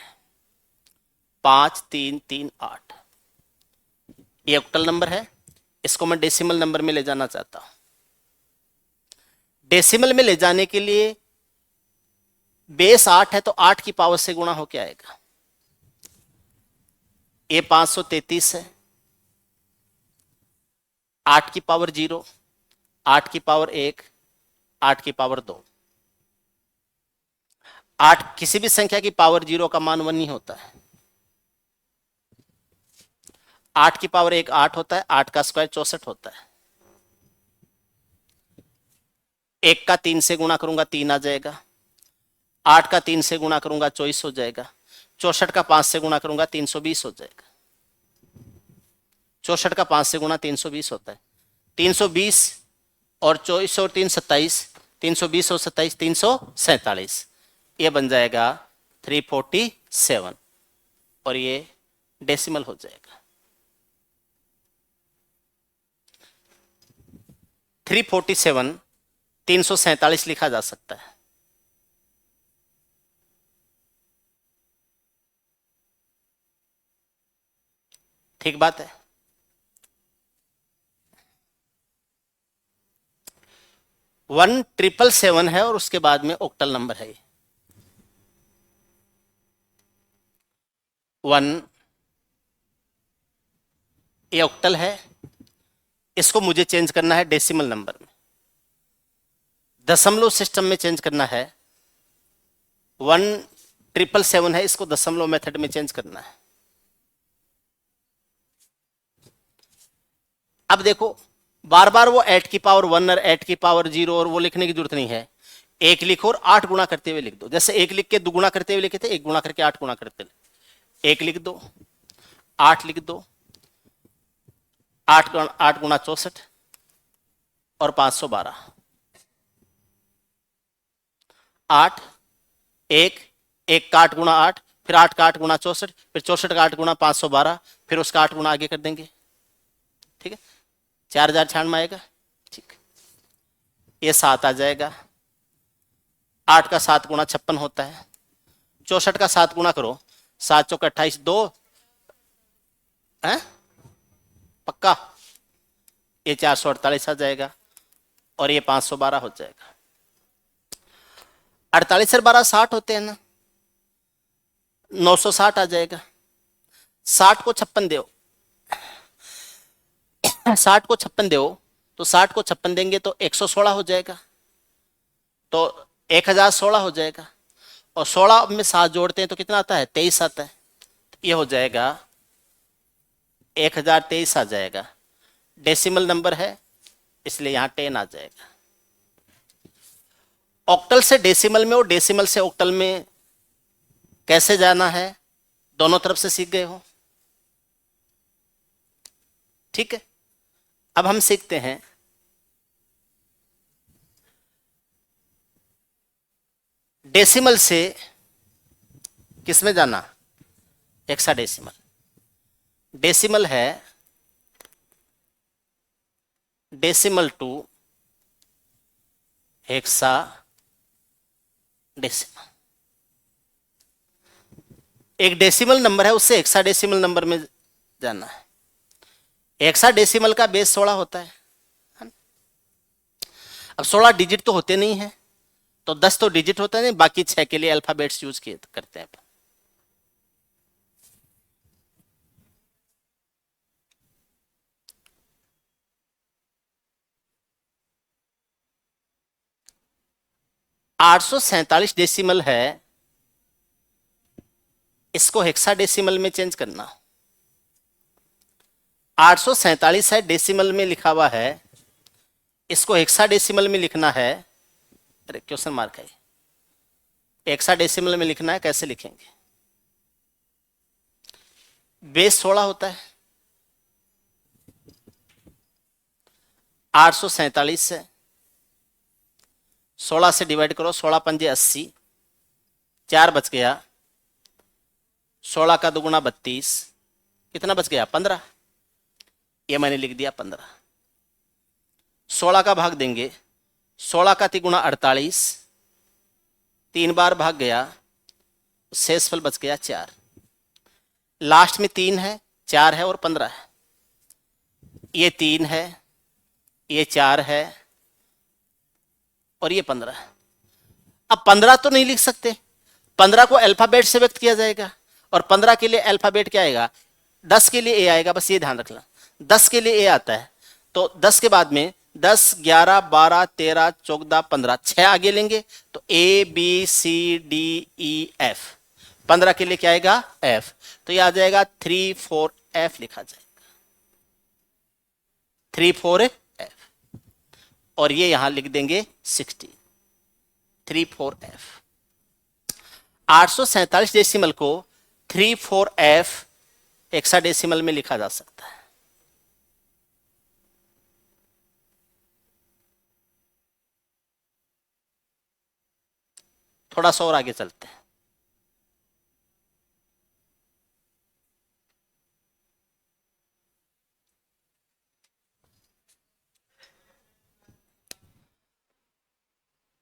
5338, ये ऑक्टल नंबर है। इसको मैं डेसिमल नंबर में ले जाना चाहता हूं। डेसिमल में ले जाने के लिए बेस 8 है तो 8 की पावर से गुणा होके आएगा। ये 533 है, 8 की पावर 0, 8 की पावर 1, 8 की पावर 2। 8 किसी भी संख्या की पावर 0 का मान 1 नहीं होता है। 8 की पावर 1 8 होता है, 8 का स्क्वायर 64 होता है। 1 का 3 से गुणा करूंगा 3 आ जाएगा, 8 का 3 से गुणा करूंगा 24 हो जाएगा, 64 का 5 से गुणा करूंगा 320 हो जाएगा। 64 का 5 से गुणा 320 होता है। 320 और 24 और 3 27, 320 और 27 347, ये बन जाएगा 347 और ये डेसिमल हो जाएगा। 347 347 लिखा जा सकता है। ठीक बात है। 1777 है और उसके बाद में ऑक्टल नंबर है 1, ये ऑक्टल है। इसको मुझे चेंज करना है डेसिमल नंबर में, दशमलव सिस्टम में चेंज करना है। 1777 है, इसको दशमलव मेथड में चेंज करना है। अब देखो बार बार वो 8 की पावर 1 और 8 की पावर 0 और वो लिखने की जरूरत नहीं है। एक लिखो और 8 गुणा करते हुए लिख दो। जैसे एक लिख के 2 गुणा करते हुए लिखे थे, 1 गुणा करके 8 गुणा करते हुए, 1 लिख दो, 8 लिख दो, 8 गुणा 64 और 512, 8, 1, 1 का 8 गुणा 8, फिर 8 का 8 गुणा 64, फिर 64 का 8 गुणा 512, फिर उसका 8 गुणा आगे कर देंगे। ठीक है, 4000 में आएगा। ठीक, ये 7 आ जाएगा। 8 का 7 गुणा 56 होता है। 64 का 7 गुणा करो, 7 चौक 28, 2 है पक्का, ये 448 आ जाएगा और ये 512 हो जाएगा। 48 और 12 60 होते हैं ना, 960 आ जाएगा। 60 को 56 दो, 60 को 56 दो तो 60 को 56 देंगे तो 116 हो जाएगा, तो 1016 हो जाएगा। और 16 में 7 जोड़ते हैं तो कितना आता है 23 आता है। ये हो जाएगा 1023 आ जाएगा। डेसिमल नंबर है इसलिए यहां 10 आ जाएगा। ऑक्टल से डेसिमल में और डेसिमल से ऑक्टल में कैसे जाना है दोनों तरफ से सीख गए हो। ठीक है, अब हम सीखते हैं डेसिमल से किस में जाना, हेक्साडेसिमल। डेसिमल है डेसिमल टू हेक्सा डेसिमल। एक डेसिमल नंबर है उससे हेक्साडेसिमल नंबर में जाना है। हेक्साडेसिमल का बेस 16 होता है ना? अब 16 डिजिट तो होते नहीं है, तो 10 तो डिजिट होता है, बाकी 6 के लिए अल्फाबेट्स यूज किए करते हैं। 847 डेसिमल है, इसको हेक्साडेसिमल में चेंज करना। 847 है, डेसिमल में लिखा हुआ है, इसको हेक्साडेसिमल में लिखना है। अरे क्वेश्चन मार्क है, हेक्साडेसिमल में लिखना है, कैसे लिखेंगे? बेस 16 होता है, 847 है, 16 से डिवाइड करो, 16 पंजे 80, 4 बच गया, 16 का दुगुना 32, कितना बच गया? 15। ये मैंने लिख दिया 15। 16 का भाग देंगे, 16 का तिगुना 48, 3 बार भाग गया, शेषफल बच गया 4। लास्ट में 3 है, 4 है और 15 है। ये 3 है, ये 4 है और ये 15 है। अब 15 तो नहीं लिख सकते, 15 को अल्फाबेट से व्यक्त किया जाएगा, और 15 के लिए अल्फाबेट क्या आएगा? 10 के लिए ए आएगा, बस ये ध्यान रखना, 10 के लिए ए आता है। तो 10 के बाद में 10, 11, 12, 13, 14, 15, 6 आगे लेंगे, तो A B C D E F. 15 के लिए क्या आएगा? एफ। तो ये आ जाएगा 3 4 एफ लिखा जाएगा, 3 4 एफ, और ये यहां लिख देंगे 60, 3 4 एफ। 847 डेसिमल को 3 4 एफ हेक्साडेसिमल में लिखा जा सकता है। थोड़ा सा और आगे चलते हैं।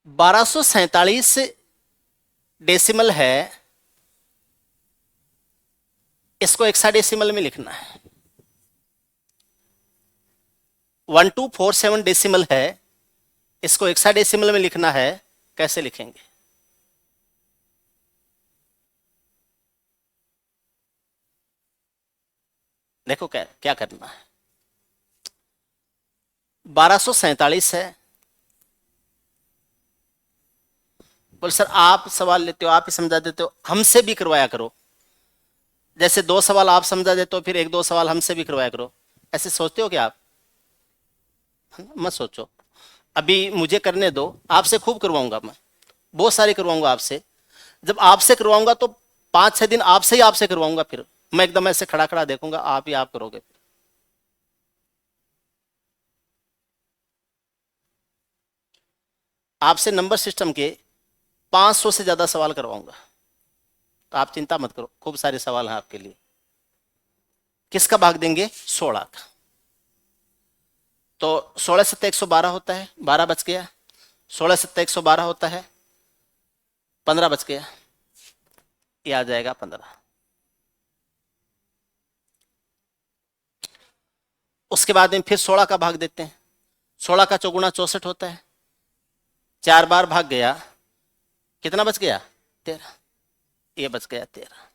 बारह सौ सैतालीस डेसिमल है, इसको हेक्साडेसिमल में लिखना है। 1247 डेसिमल है, इसको हेक्साडेसिमल में लिखना है, कैसे लिखेंगे? देखो क्या क्या करना है। 1247 है, बोल सर आप सवाल लेते हो, आप ही समझा देते हो, हमसे भी करवाया करो। जैसे 2 सवाल आप समझा देते हो, फिर 1 2 सवाल हमसे भी करवाया करो। ऐसे सोचते हो क्या आप? मत सोचो, अभी मुझे करने दो, आपसे खूब करवाऊंगा मैं, बहुत सारे करवाऊंगा आपसे। जब आपसे करवाऊंगा तो 5 6 दिन आपसे करवाऊंगा, फिर मैं एकदम ऐसे खड़ा खड़ा देखूंगा, आप ही आप करोगे। आपसे नंबर सिस्टम के 500 से ज्यादा सवाल करवाऊंगा, तो आप चिंता मत करो, खूब सारे सवाल हैं आपके लिए। किसका भाग देंगे? 16 का। तो 16 सत्ता 112 होता है, 12 बच गया। 16 सत्ता 112 होता है, 15 बच गया, ये आ जाएगा 15। उसके बाद में फिर 16 का भाग देते हैं। 16 का चौगुना 64 होता है, 4 बार भाग गया, कितना बच गया? 13, ये बच गया 13।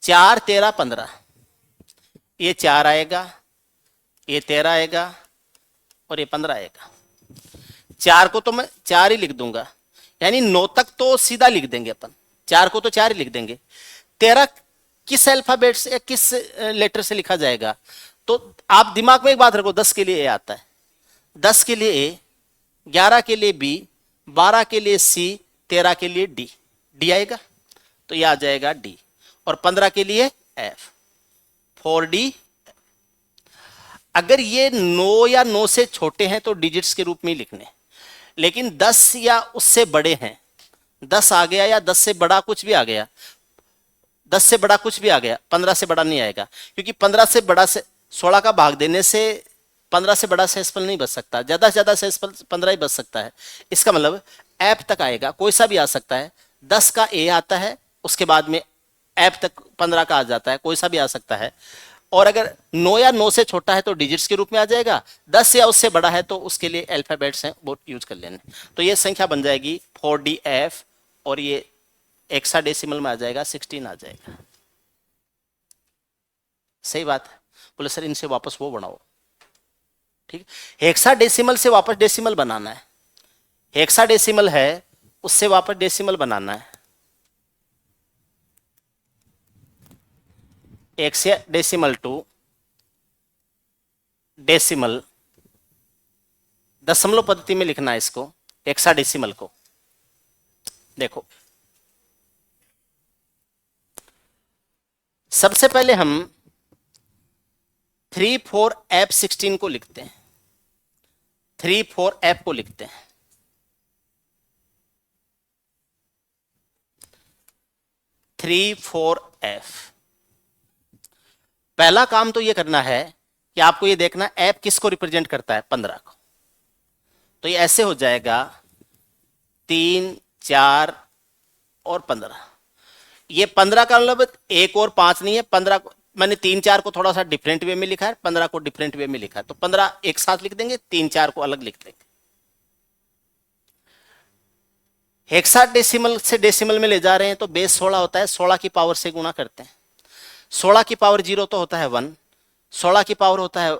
4 13 15, ये 4 आएगा, ये 13 आएगा और ये 15 आएगा। 4 को तो मैं 4 ही लिख दूंगा, यानी 9 तक तो सीधा लिख देंगे अपन, 4 को तो 4 ही लिख देंगे। 13 किस अल्फाबेट से, किस लेटर से लिखा जाएगा? तो आप दिमाग में एक बात रखो, 10 के लिए ए आता है, 10 के लिए ए, 11 के लिए बी, 12 के लिए सी, 13 के लिए डी, डी आएगा, तो यह आ जाएगा डी। और 15 के लिए एफ, 4D। अगर ये 9 या 9 से छोटे हैं तो डिजिट्स के रूप में ही लिखने, लेकिन 10 या उससे बड़े हैं, 10 आ गया या 10 से बड़ा कुछ भी आ गया, 10 से बड़ा कुछ भी आ गया, 15 से बड़ा नहीं आएगा, क्योंकि 15 से बड़ा से 16 का भाग देने से 15 से बड़ा शेषफल नहीं बच सकता, ज्यादा से ज्यादा शेषफल 15 ही बच सकता है। इसका मतलब एफ तक आएगा, कोई सा भी आ सकता है। 10 का ए आता है, उसके बाद में एफ तक 15 का आ जाता है, कोई सा भी आ सकता है। और अगर 9 या 9 से छोटा है तो डिजिट्स के रूप में आ जाएगा, 10 या उससे बड़ा है तो उसके लिए अल्फाबेट्स हैं, वो यूज कर लेने। तो ये संख्या बन जाएगी 4DF, और ये हेक्साडेसिमल में आ जाएगा 16 आ जाएगा। सही बात है। बोले सर इनसे वापस वो बनाओ, ठीक। हेक्साडेसिमल से वापस डेसिमल बनाना है, हेक्साडेसिमल है उससे वापस डेसिमल बनाना है। हेक्साडेसिमल टू डेसिमल, दशमलव पद्धति में लिखना है इसको, हेक्साडेसिमल को। देखो सबसे पहले हम 34F16 को लिखते हैं, 34F को लिखते हैं। Three four F. पहला काम तो ये करना है कि आपको ये देखना एफ किसको रिप्रेजेंट करता है, 15 को। तो ये ऐसे हो जाएगा 3, 4 और 15। ये 15 का मतलब 1 और 5 नहीं है, 15 को मैंने 3, 4 को थोड़ा सा डिफरेंट वे में लिखा है, 15 को डिफरेंट वे में लिखा है। तो 15 एक साथ लिख देंगे, 3, 4 को अलग लिख देंगे। हेक्साडेसिमल से डेसिमल में ले जा रहे हैं तो बेस 16 होता है, 16 की पावर से गुणा करते हैं। 16 की पावर 0 तो होता है 1, 16 की पावर होता है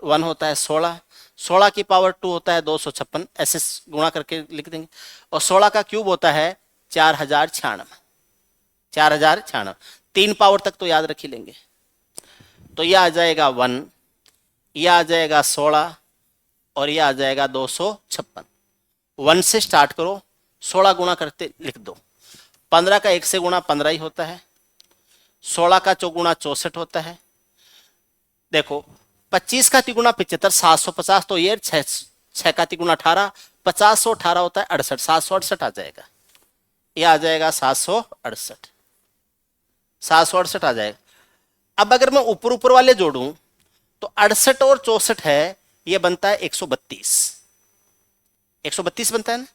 1 होता है 16, 16 की पावर 2 होता है 256, ऐसे गुणा करके लिख देंगे। और 16 का क्यूब होता है 4096, 4096। 3 पावर तक तो याद रख ही लेंगे। तो यह आ जाएगा 1, यह आ जाएगा 16 और यह आ जाएगा 256। 1 से स्टार्ट करो, 16 गुणा करते लिख दो। 15 का 1 से गुणा 15 ही होता है, 16 का चौगुणा 64 होता है। देखो 25 का तिगुणा 75, 750। तो ये 6 का तिगुणा 18, 50 और 18 होता है 68, 768 आ जाएगा। ये आ जाएगा 768, 768 आ जाएगा। अब अगर मैं ऊपर ऊपर वाले जोड़ूं तो 68 और 64 है, ये बनता है 132, 132 बनता है ना।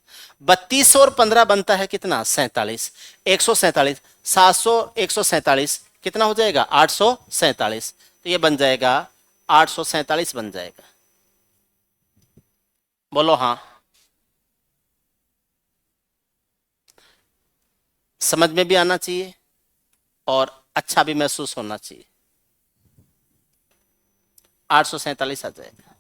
32 और 15 बनता है कितना, 47, 147, 700 147 कितना हो जाएगा, 847। तो ये बन जाएगा 847 बन जाएगा। बोलो हाँ। समझ में भी आना चाहिए और अच्छा भी महसूस होना चाहिए। 847 आ जाएगा।